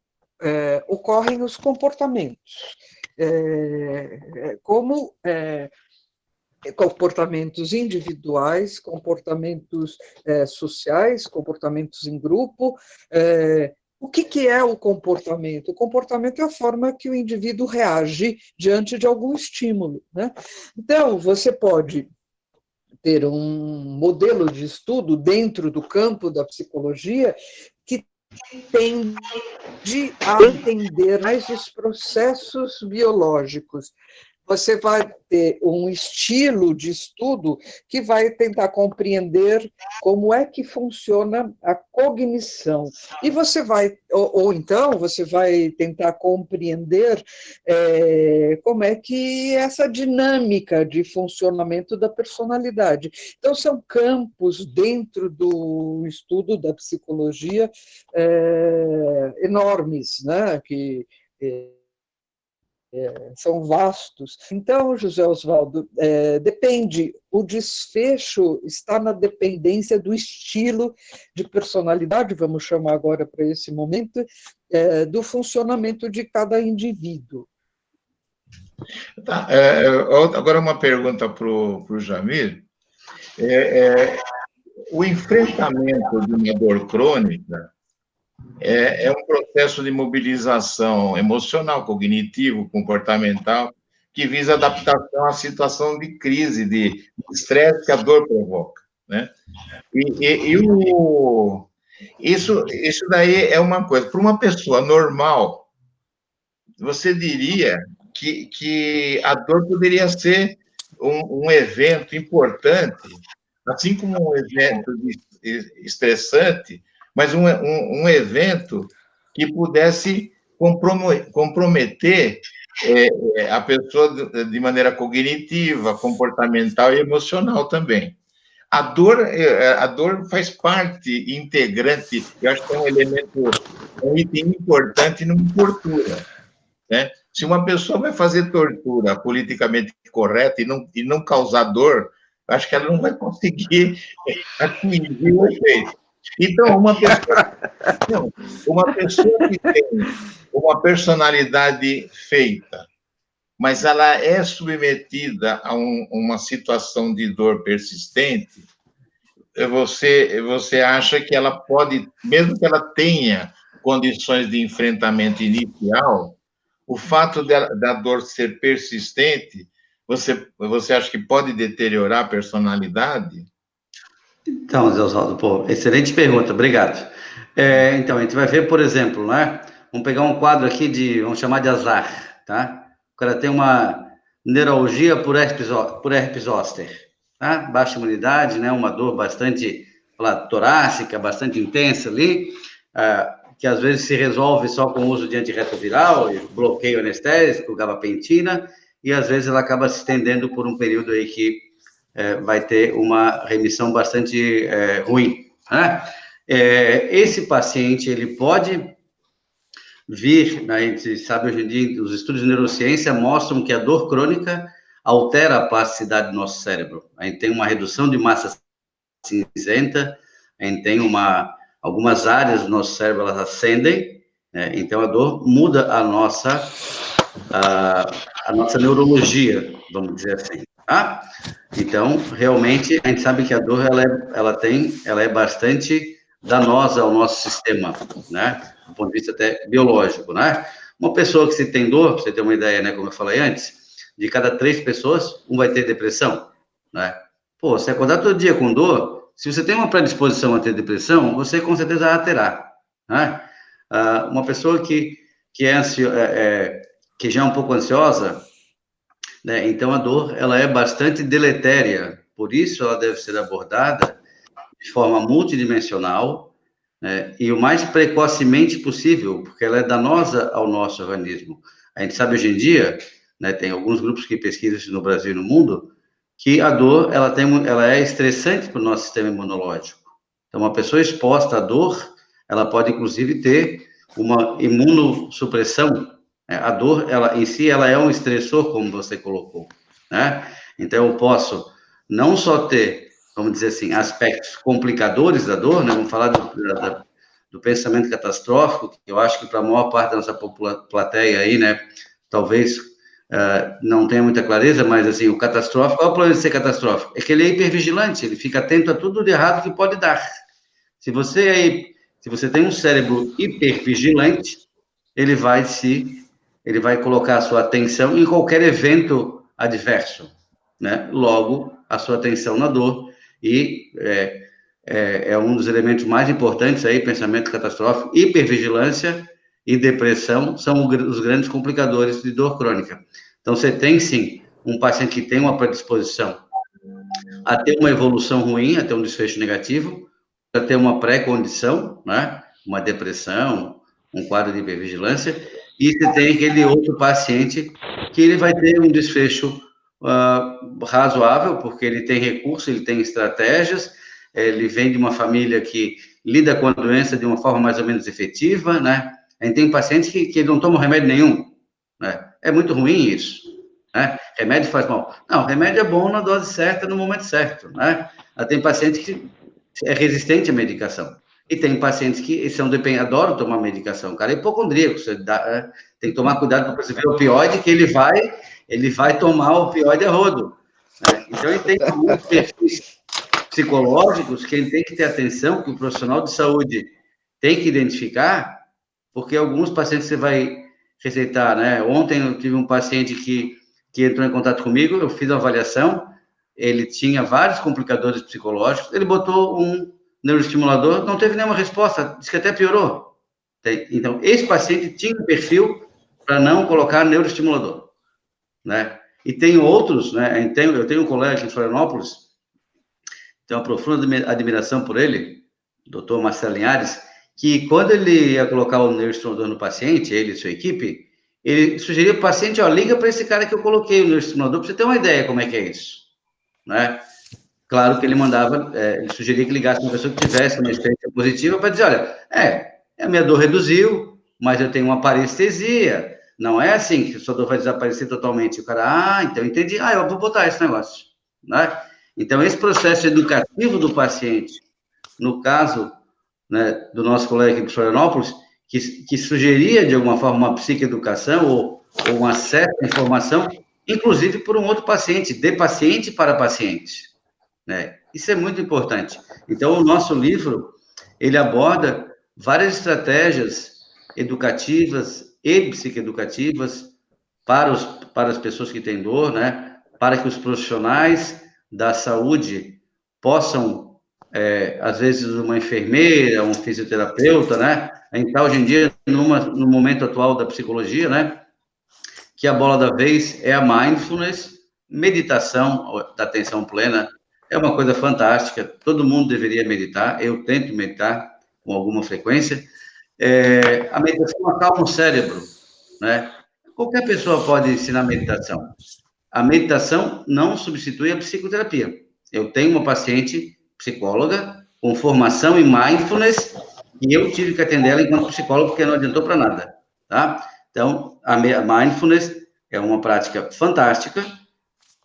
ocorrem os comportamentos, comportamentos individuais, comportamentos sociais, comportamentos em grupo. O que é o comportamento? O comportamento é a forma que o indivíduo reage diante de algum estímulo, né? Então, você pode ter um modelo de estudo dentro do campo da psicologia que tende a entender mais os processos biológicos. Você vai ter um estilo de estudo que vai tentar compreender como é que funciona a cognição. E você vai, ou então, você vai tentar compreender como é que essa dinâmica de funcionamento da personalidade. Então, são campos dentro do estudo da psicologia enormes, né? Que são vastos. Então, José Oswaldo, depende, o desfecho está na dependência do estilo de personalidade, vamos chamar agora para esse momento, do funcionamento de cada indivíduo. Tá, agora uma pergunta para o Jamir. O enfrentamento de uma dor crônica é um processo de mobilização emocional, cognitivo, comportamental, que visa adaptação à situação de crise, de estresse que a dor provoca, né? Isso daí é uma coisa. Para uma pessoa normal, você diria que a dor poderia ser um evento importante, assim como um evento estressante, mas um evento que pudesse comprometer a pessoa de maneira cognitiva, comportamental e emocional também. A dor faz parte integrante, eu acho que é um elemento, um item importante numa tortura, né? Se uma pessoa vai fazer tortura politicamente correta e não causar dor, acho que ela não vai conseguir atingir o efeito. Então, uma pessoa que tem uma personalidade feita, mas ela é submetida a uma situação de dor persistente, você acha que ela pode, mesmo que ela tenha condições de enfrentamento inicial, o fato da dor ser persistente, você acha que pode deteriorar a personalidade? Então, Zé Oswaldo, pô, excelente pergunta, obrigado. Então, a gente vai ver, por exemplo, né? Vamos pegar um quadro aqui vamos chamar de azar, tá? O cara tem uma neuralgia por herpes zoster, tá? Baixa imunidade, né? Uma dor bastante torácica, bastante intensa ali, que às vezes se resolve só com o uso de antirretroviral, bloqueio anestésico, gabapentina, e às vezes ela acaba se estendendo por um período aí que vai ter uma remissão bastante ruim, né? Esse paciente, ele pode vir, né, a gente sabe hoje em dia, os estudos de neurociência mostram que a dor crônica altera a plasticidade do nosso cérebro. A gente tem uma redução de massa cinzenta, a gente tem algumas áreas do nosso cérebro, elas ascendem, né? Então a dor muda a nossa neurologia, vamos dizer assim, tá? Então, realmente, a gente sabe que a dor, ela é bastante danosa ao nosso sistema, né? Do ponto de vista até biológico, né? Uma pessoa que se tem dor, pra você ter uma ideia, né, como eu falei antes, de cada 3 pessoas, um vai ter depressão, né? Pô, se acordar todo dia com dor, se você tem uma predisposição a ter depressão, você com certeza a terá, né? Uma pessoa que já é um pouco ansiosa, né? Então a dor, ela é bastante deletéria, por isso ela deve ser abordada de forma multidimensional, né? E o mais precocemente possível, porque ela é danosa ao nosso organismo. A gente sabe hoje em dia, né, tem alguns grupos que pesquisam isso no Brasil e no mundo, que a dor, ela é estressante para o nosso sistema imunológico. Então, uma pessoa exposta à dor, ela pode, inclusive, ter uma imunossupressão. A dor, ela, em si, ela é um estressor, como você colocou, né? Então, eu posso não só ter, vamos dizer assim, aspectos complicadores da dor, né? Vamos falar do pensamento catastrófico, que eu acho que para a maior parte da nossa plateia aí, né, talvez não tenha muita clareza, mas assim, o catastrófico, qual é o problema de ser catastrófico? É que ele é hipervigilante, ele fica atento a tudo de errado que pode dar. Se você tem um cérebro hipervigilante, ele vai colocar a sua atenção em qualquer evento adverso, né? Logo, a sua atenção na dor, e é um dos elementos mais importantes aí, pensamento catastrófico, hipervigilância e depressão são os grandes complicadores de dor crônica. Então, você tem, sim, um paciente que tem uma predisposição a ter uma evolução ruim, a ter um desfecho negativo, a ter uma pré-condição, né? Uma depressão, um quadro de hipervigilância, e você tem aquele outro paciente que ele vai ter um desfecho razoável, porque ele tem recursos, ele tem estratégias, ele vem de uma família que lida com a doença de uma forma mais ou menos efetiva, né? A gente tem pacientes que não tomam remédio nenhum, né? É muito ruim isso, né? Remédio faz mal. Não, remédio é bom na dose certa, no momento certo, né? Tem pacientes que é resistente à medicação. E tem pacientes que adoram tomar medicação. O cara é hipocondríaco, tem que tomar cuidado para prescrever o opioide, que ele vai tomar o opioide a rodo, né? Então, ele tem alguns perfis psicológicos que ele tem que ter atenção, que o profissional de saúde tem que identificar, porque alguns pacientes você vai receitar, né? Ontem eu tive um paciente que entrou em contato comigo, eu fiz uma avaliação, ele tinha vários complicadores psicológicos, ele botou um neuroestimulador, não teve nenhuma resposta, disse que até piorou. Então, esse paciente tinha um perfil para não colocar neuroestimulador, né? E tem outros, né? Eu tenho um colega aqui em Florianópolis, tenho uma profunda admiração por ele, Dr. Marcelo Linhares, que quando ele ia colocar o neuroestimulador no paciente, ele e sua equipe, ele sugeria para o paciente, liga para esse cara que eu coloquei o neuroestimulador, para você ter uma ideia como é que é isso, né? Claro que ele ele sugeria que ligasse uma pessoa que tivesse uma experiência positiva para dizer, olha, a minha dor reduziu, mas eu tenho uma parestesia, não é assim que a sua dor vai desaparecer totalmente. O cara, então entendi, eu vou botar esse negócio, né? Então, esse processo educativo do paciente, no caso, né, do nosso colega aqui de Florianópolis, que sugeria, de alguma forma, uma psicoeducação ou uma certa informação, inclusive por um outro paciente, de paciente para paciente, né? Isso é muito importante. Então, o nosso livro, ele aborda várias estratégias educativas e psicoeducativas para as pessoas que têm dor, né? para que os profissionais da saúde possam, às vezes, uma enfermeira, um fisioterapeuta, né? A gente está hoje em dia, no momento atual da psicologia, né? Que a bola da vez é a mindfulness, meditação da atenção plena. É uma coisa fantástica, todo mundo deveria meditar, eu tento meditar com alguma frequência. A meditação acalma o cérebro, né? Qualquer pessoa pode ensinar meditação. A meditação não substitui a psicoterapia. Eu tenho uma paciente psicóloga com formação em mindfulness e eu tive que atender ela enquanto psicólogo porque não adiantou para nada, tá? Então, a mindfulness é uma prática fantástica,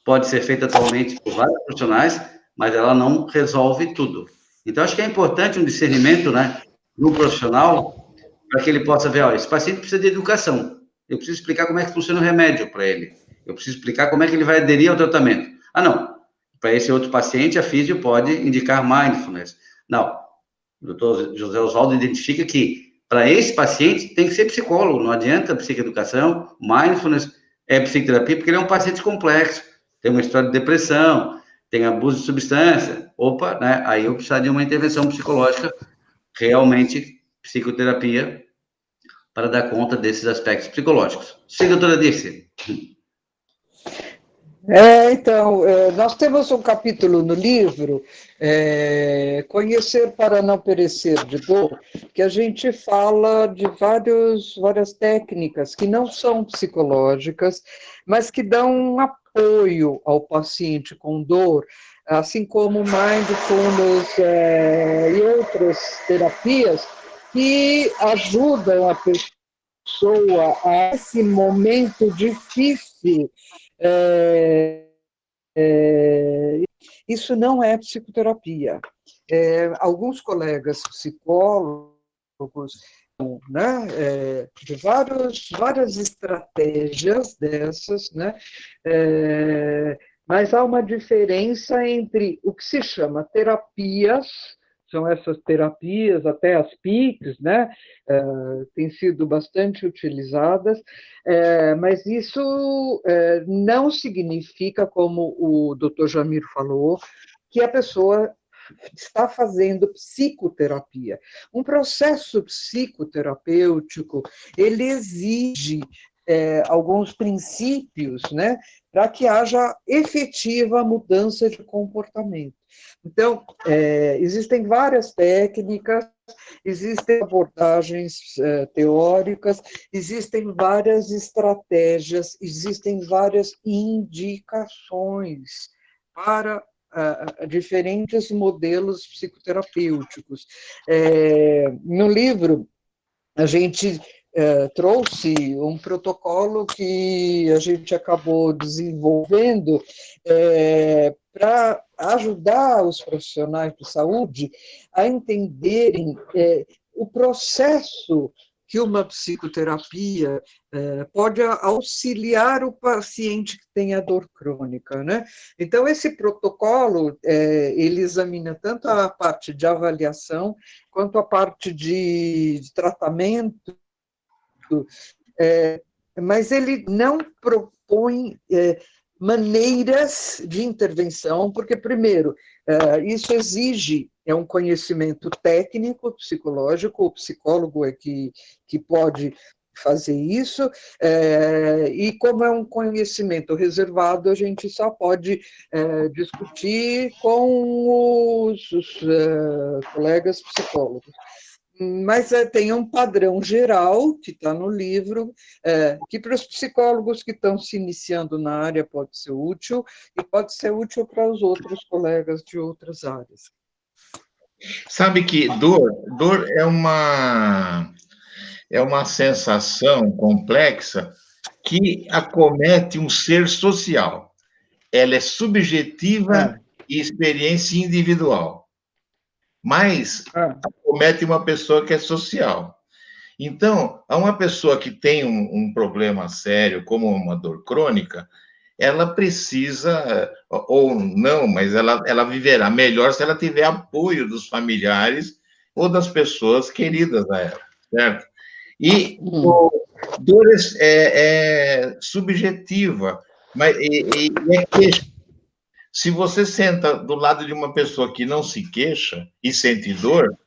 pode ser feita atualmente por vários profissionais, mas ela não resolve tudo. Então, acho que é importante um discernimento, né, no profissional, para que ele possa ver, olha, esse paciente precisa de educação, eu preciso explicar como é que funciona o remédio para ele, eu preciso explicar como é que ele vai aderir ao tratamento. Ah, não, para esse outro paciente, a físio pode indicar mindfulness. Não, o doutor José Oswaldo identifica que, para esse paciente, tem que ser psicólogo, não adianta psicoeducação, mindfulness é psicoterapia, porque ele é um paciente complexo, tem uma história de depressão, tem abuso de substância, opa, né? Aí eu precisaria de uma intervenção psicológica, realmente psicoterapia, para dar conta desses aspectos psicológicos. Sim, doutora Dirce. Então, nós temos um capítulo no livro, Conhecer para não perecer de dor, que a gente fala de várias técnicas que não são psicológicas, mas que dão um apoio ao paciente com dor, assim como mindfulness e outras terapias que ajudam a pessoa a esse momento difícil. Isso não é psicoterapia. Alguns colegas psicólogos, né, de várias estratégias dessas, né, mas há uma diferença entre o que se chama terapias, são essas terapias, até as PICs, né, têm sido bastante utilizadas, mas isso não significa, como o Dr. Jamir falou, que a pessoa está fazendo psicoterapia. Um processo psicoterapêutico, ele exige alguns princípios, né, para que haja efetiva mudança de comportamento. Então, existem várias técnicas, existem abordagens teóricas, existem várias estratégias, existem várias indicações para diferentes modelos psicoterapêuticos. No livro, a gente trouxe um protocolo que a gente acabou desenvolvendo para ajudar os profissionais de saúde a entenderem o processo que uma psicoterapia pode auxiliar o paciente que tem a dor crônica, né? Então, esse protocolo, ele examina tanto a parte de avaliação, quanto a parte de tratamento, mas ele não propõe maneiras de intervenção, porque, primeiro, isso exige um conhecimento técnico, psicológico, o psicólogo é que pode fazer isso, e como é um conhecimento reservado, a gente só pode discutir com os colegas psicólogos. Mas tem um padrão geral, que está no livro, que para os psicólogos que estão se iniciando na área pode ser útil, e pode ser útil para os outros colegas de outras áreas. Sabe que dor é uma sensação complexa que acomete um ser social. Ela é subjetiva e experiência individual. Mas acomete uma pessoa que é social. Então, a uma pessoa que tem um problema sério, como uma dor crônica, ela precisa, ou não, mas ela viverá melhor se ela tiver apoio dos familiares ou das pessoas queridas a ela, certo? E dor é subjetiva, Mas é queixa. Se você senta do lado de uma pessoa que não se queixa e sente dor,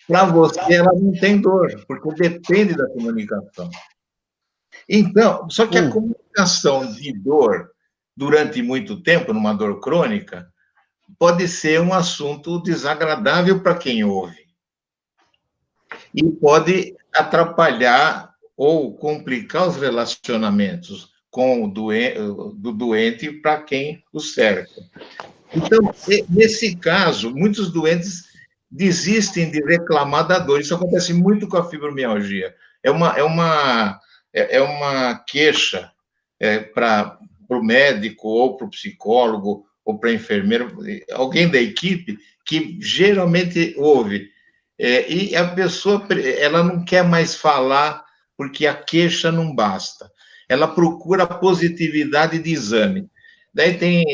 para você ela não tem dor, porque depende da comunicação. Então, só que a comunicação de dor durante muito tempo, numa dor crônica, pode ser um assunto desagradável para quem ouve. E pode atrapalhar ou complicar os relacionamentos com o do doente para quem o cerca. Então, nesse caso, muitos doentes desistem de reclamar da dor. Isso acontece muito com a fibromialgia. É uma queixa para o médico, ou para o psicólogo, ou para a enfermeira, alguém da equipe, que geralmente ouve. E a pessoa ela não quer mais falar porque a queixa não basta. Ela procura a positividade de exame. Daí tem...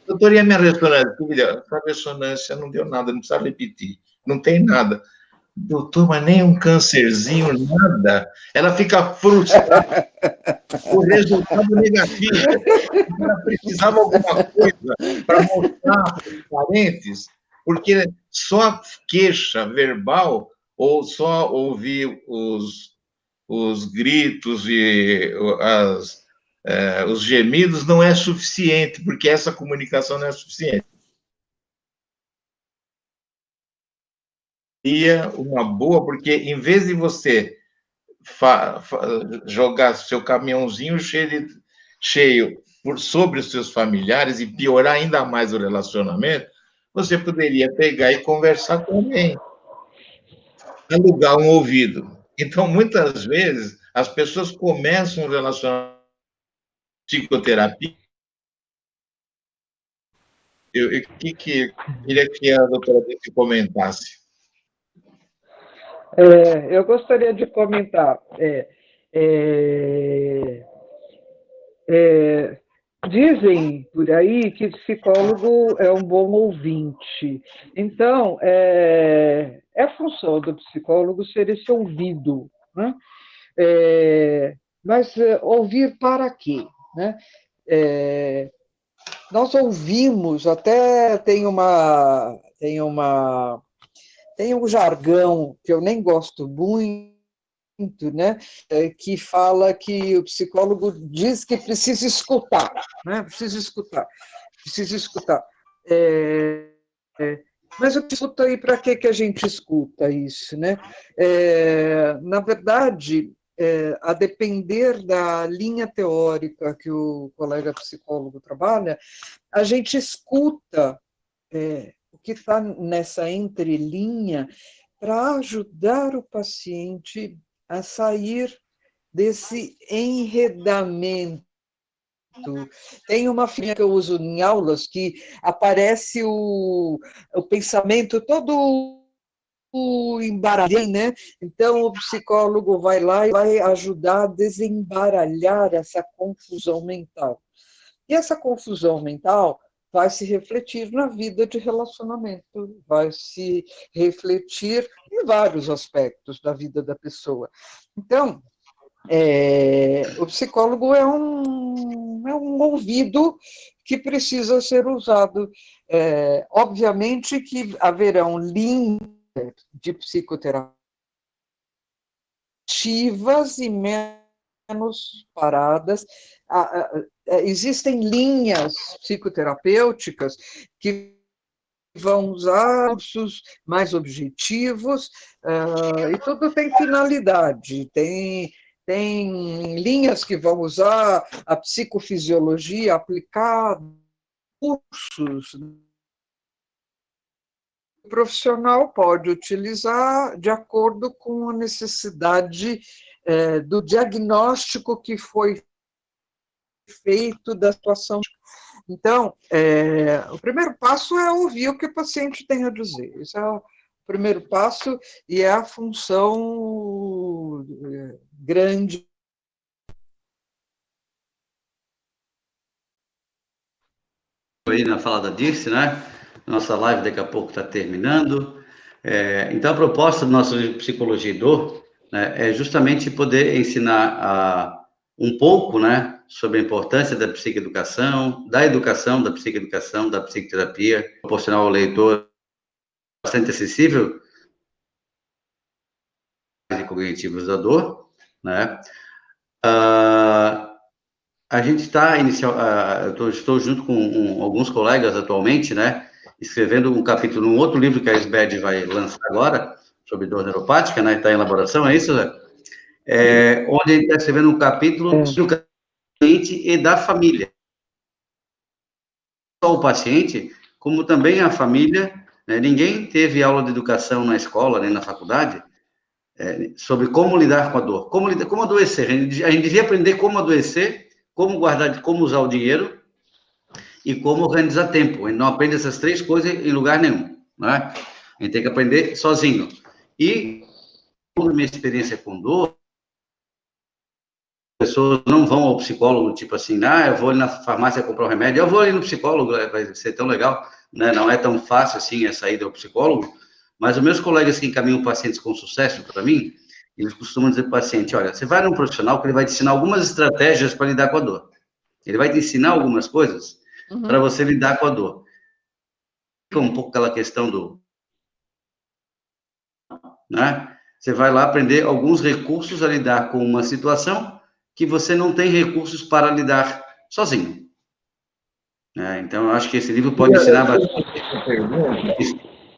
doutor, e a minha ressonância? A ressonância não deu nada, não precisa repetir. Não tem nada. Doutor, mas nem um câncerzinho, nada. Ela fica frustrada com o resultado negativo. Ela precisava alguma coisa para mostrar para os parentes, porque só queixa verbal ou só ouvir os gritos e os gemidos não é suficiente, porque essa comunicação não é suficiente. E uma boa, porque em vez de você jogar seu caminhãozinho cheio sobre os seus familiares e piorar ainda mais o relacionamento, você poderia pegar e conversar com alguém, alugar um ouvido. Então, muitas vezes, as pessoas começam um relacionamento de psicoterapia. Eu queria que a doutora Dulce comentasse. Eu gostaria de comentar. Dizem por aí que psicólogo é um bom ouvinte. Então, é função do psicólogo ser esse ouvido, né? Mas ouvir para quê? Né? Nós ouvimos, até tem um jargão que eu nem gosto muito, né, que fala que o psicólogo diz que precisa escutar, né, precisa escutar. Mas eu escuto aí, para que a gente escuta isso, né? Na verdade, a depender da linha teórica que o colega psicólogo trabalha, a gente escuta o que está nessa entrelinha para ajudar o paciente a sair desse enredamento. Tem uma filha que eu uso em aulas que aparece o pensamento todo embaralhado, né? Então o psicólogo vai lá e vai ajudar a desembaralhar essa confusão mental. E essa confusão mental vai se refletir na vida de relacionamento, vai se refletir em vários aspectos da vida da pessoa. Então, o psicólogo é um ouvido que precisa ser usado. Obviamente que haverão linhas de psicoterapia ativas e menos paradas. Existem linhas psicoterapêuticas que vão usar cursos mais objetivos, e tudo tem finalidade. Tem linhas que vão usar a psicofisiologia aplicada, cursos. O profissional pode utilizar de acordo com a necessidade do diagnóstico que foi feito da situação. Então, o primeiro passo é ouvir o que o paciente tem a dizer. Esse é o primeiro passo e é a função grande. Aí na fala da Dirce, né? Nossa live daqui a pouco está terminando. Então, a proposta do nosso livro Psicologia e Dor, né, é justamente poder ensinar um pouco, né, sobre a importância da psicoeducação, da psicoeducação, da psicoterapia, proporcionar ao leitor bastante acessível e cognitivos da dor, né? A gente está estou junto com alguns colegas atualmente, né, escrevendo um capítulo num outro livro que a SBED vai lançar agora, sobre dor neuropática, né, está em elaboração, é isso, Zé? Onde a gente está escrevendo um capítulo do paciente e da família. Não só o paciente, como também a família, né? Ninguém teve aula de educação na escola, nem na faculdade, sobre como lidar com a dor, como adoecer. A gente devia aprender como adoecer, como guardar, como usar o dinheiro e como organizar tempo. A gente não aprende essas três coisas em lugar nenhum, né? A gente tem que aprender sozinho. E, por minha experiência com dor, as pessoas não vão ao psicólogo, tipo assim, eu vou ali na farmácia comprar um remédio, eu vou ali no psicólogo, vai ser tão legal, né? Não é tão fácil assim a saída ao psicólogo, mas os meus colegas que encaminham pacientes com sucesso para mim, eles costumam dizer para o paciente, olha, você vai num profissional que ele vai te ensinar algumas estratégias para lidar com a dor. Ele vai te ensinar algumas coisas para você lidar com a dor. Um pouco aquela questão né? Você vai lá aprender alguns recursos a lidar com uma situação que você não tem recursos para lidar sozinho. Então, eu acho que esse livro pode ensinar bastante.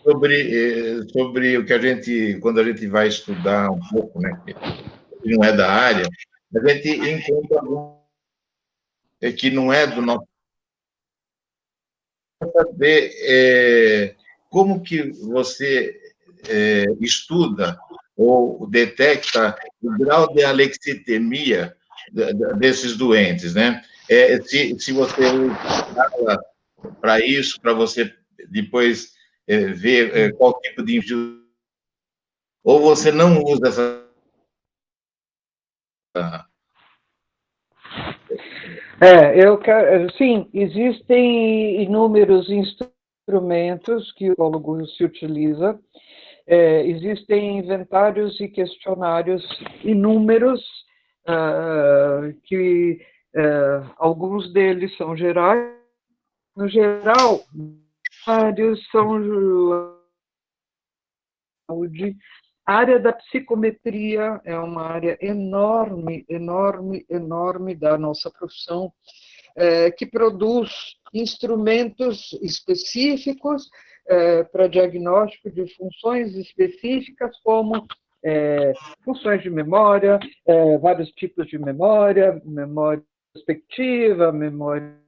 Sobre o que quando a gente vai estudar um pouco, né, que não é da área, a gente encontra algo que não é do nosso saber como que você estuda ou detecta o grau de alexitemia desses doentes, né? Se você usa para isso, para você depois ver qual tipo de ou você não usa essa sim, existem inúmeros instrumentos que o psicólogo se utiliza. Existem inventários e questionários inúmeros, que alguns deles são gerais. No geral, vários são saúde. A área da psicometria é uma área enorme, enorme, enorme da nossa profissão, que produz instrumentos específicos para diagnóstico de funções específicas, como funções de memória, vários tipos de memória, memória prospectiva, memória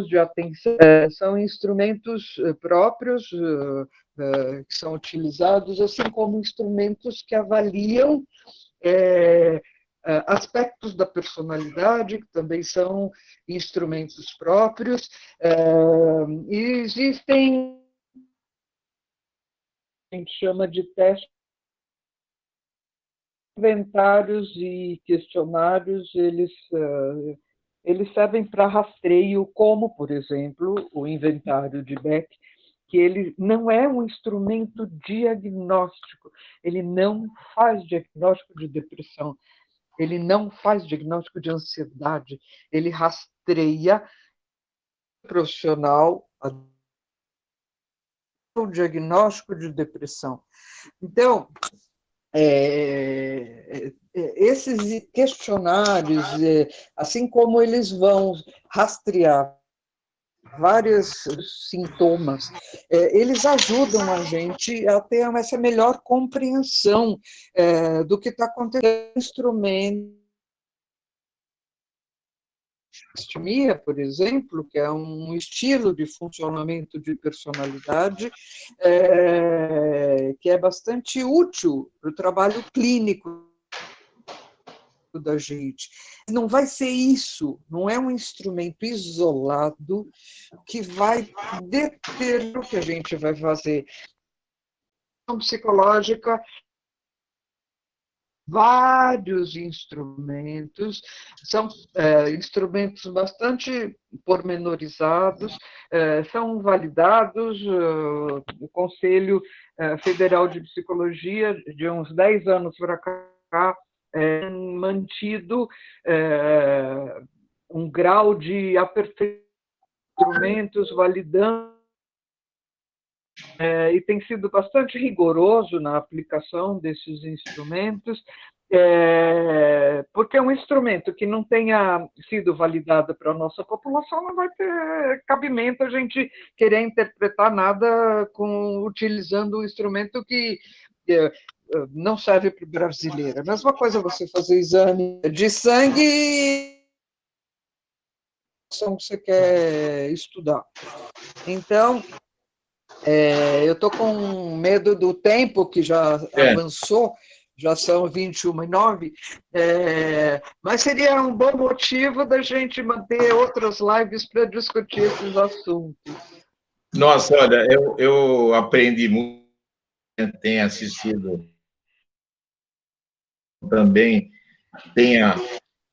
de atenção, são instrumentos próprios que são utilizados, assim como instrumentos que avaliam aspectos da personalidade, que também são instrumentos próprios, e existem, a gente chama de testes, inventários e questionários, eles servem para rastreio, como, por exemplo, o inventário de Beck, que ele não é um instrumento diagnóstico, ele não faz diagnóstico de depressão, ele não faz diagnóstico de ansiedade, ele rastreia o profissional o diagnóstico de depressão. Então, esses questionários, assim como eles vão rastrear vários sintomas, eles ajudam a gente a ter essa melhor compreensão do que está acontecendo no instrumento. Distimia, por exemplo, que é um estilo de funcionamento de personalidade que é bastante útil para o trabalho clínico da gente. Não vai ser isso, não é um instrumento isolado que vai deter o que a gente vai fazer. A psicológica, vários instrumentos, são instrumentos bastante pormenorizados, são validados, o Conselho Federal de Psicologia, de uns 10 anos para cá, mantido um grau de aperfeiçoamento de instrumentos, validando, e tem sido bastante rigoroso na aplicação desses instrumentos, porque um instrumento que não tenha sido validado para a nossa população não vai ter cabimento a gente querer interpretar nada utilizando um instrumento que não serve para o brasileiro. A mesma coisa você fazer exame de sangue que você quer estudar. Então, eu estou com medo do tempo que já avançou, já são 21h09, mas seria um bom motivo da gente manter outras lives para discutir esses assuntos. Nossa, olha, eu aprendi muito, tenho assistido também, tenha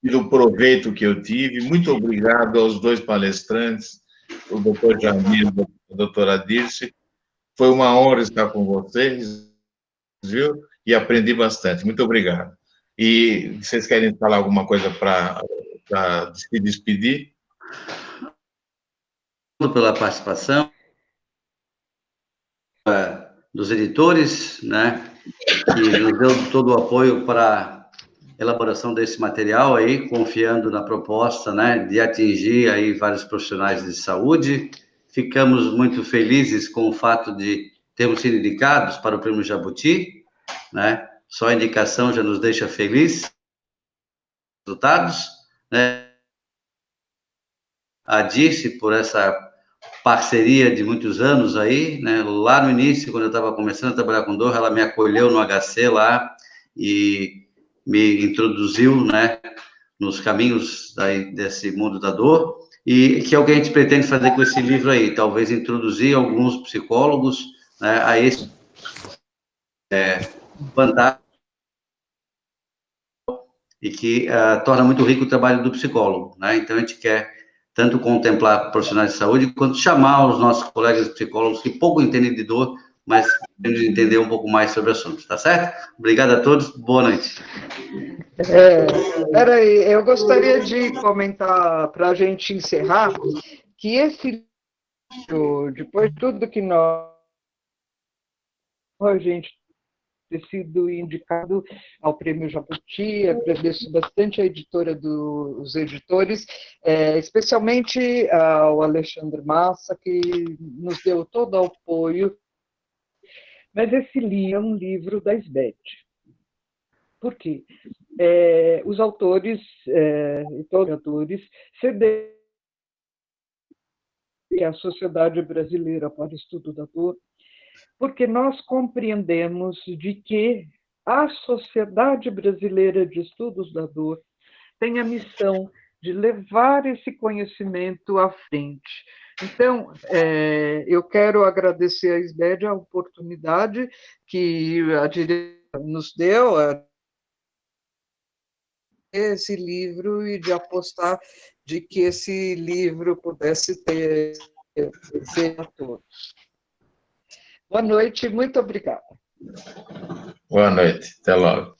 tido o proveito que eu tive. Muito obrigado aos dois palestrantes, o doutor Jamil e a doutora Dirce. Foi uma honra estar com vocês, viu? E aprendi bastante. Muito obrigado. E vocês querem falar alguma coisa para se despedir? Pela participação dos editores, né, que nos deu todo o apoio para a elaboração desse material aí, confiando na proposta, né, de atingir aí vários profissionais de saúde. Ficamos muito felizes com o fato de termos sido indicados para o Prêmio Jabuti, né? Só a indicação já nos deixa felizes. Resultados, né? A Dirce por essa parceria de muitos anos aí, né? Lá no início, quando eu estava começando a trabalhar com dor, ela me acolheu no HC lá e me introduziu, né, nos caminhos desse mundo da dor, e que é o que a gente pretende fazer com esse livro aí, talvez introduzir alguns psicólogos, né, a esse fantástico e que torna muito rico o trabalho do psicólogo, né? Então a gente quer tanto contemplar profissionais de saúde, quanto chamar os nossos colegas psicólogos que pouco entendem de dor, mas querem entender um pouco mais sobre o assunto, tá certo? Obrigado a todos, boa noite. Peraí, eu gostaria de comentar, para a gente encerrar, que esse livro, depois de tudo que a gente ter sido indicado ao Prêmio Jabuti, agradeço bastante a editora dos editores, especialmente ao Alexandre Massa, que nos deu todo o apoio. Mas esse livro é um livro da SBED. Por quê? Os autores e todos os autores cederam a Sociedade Brasileira para o Estudo da Dor, porque nós compreendemos de que a Sociedade Brasileira de Estudos da Dor tem a missão de levar esse conhecimento à frente. Então, eu quero agradecer à SBED a oportunidade que a diretora nos deu esse livro e de apostar de que esse livro pudesse ser a todos. Boa noite, muito obrigada. Boa noite, até logo.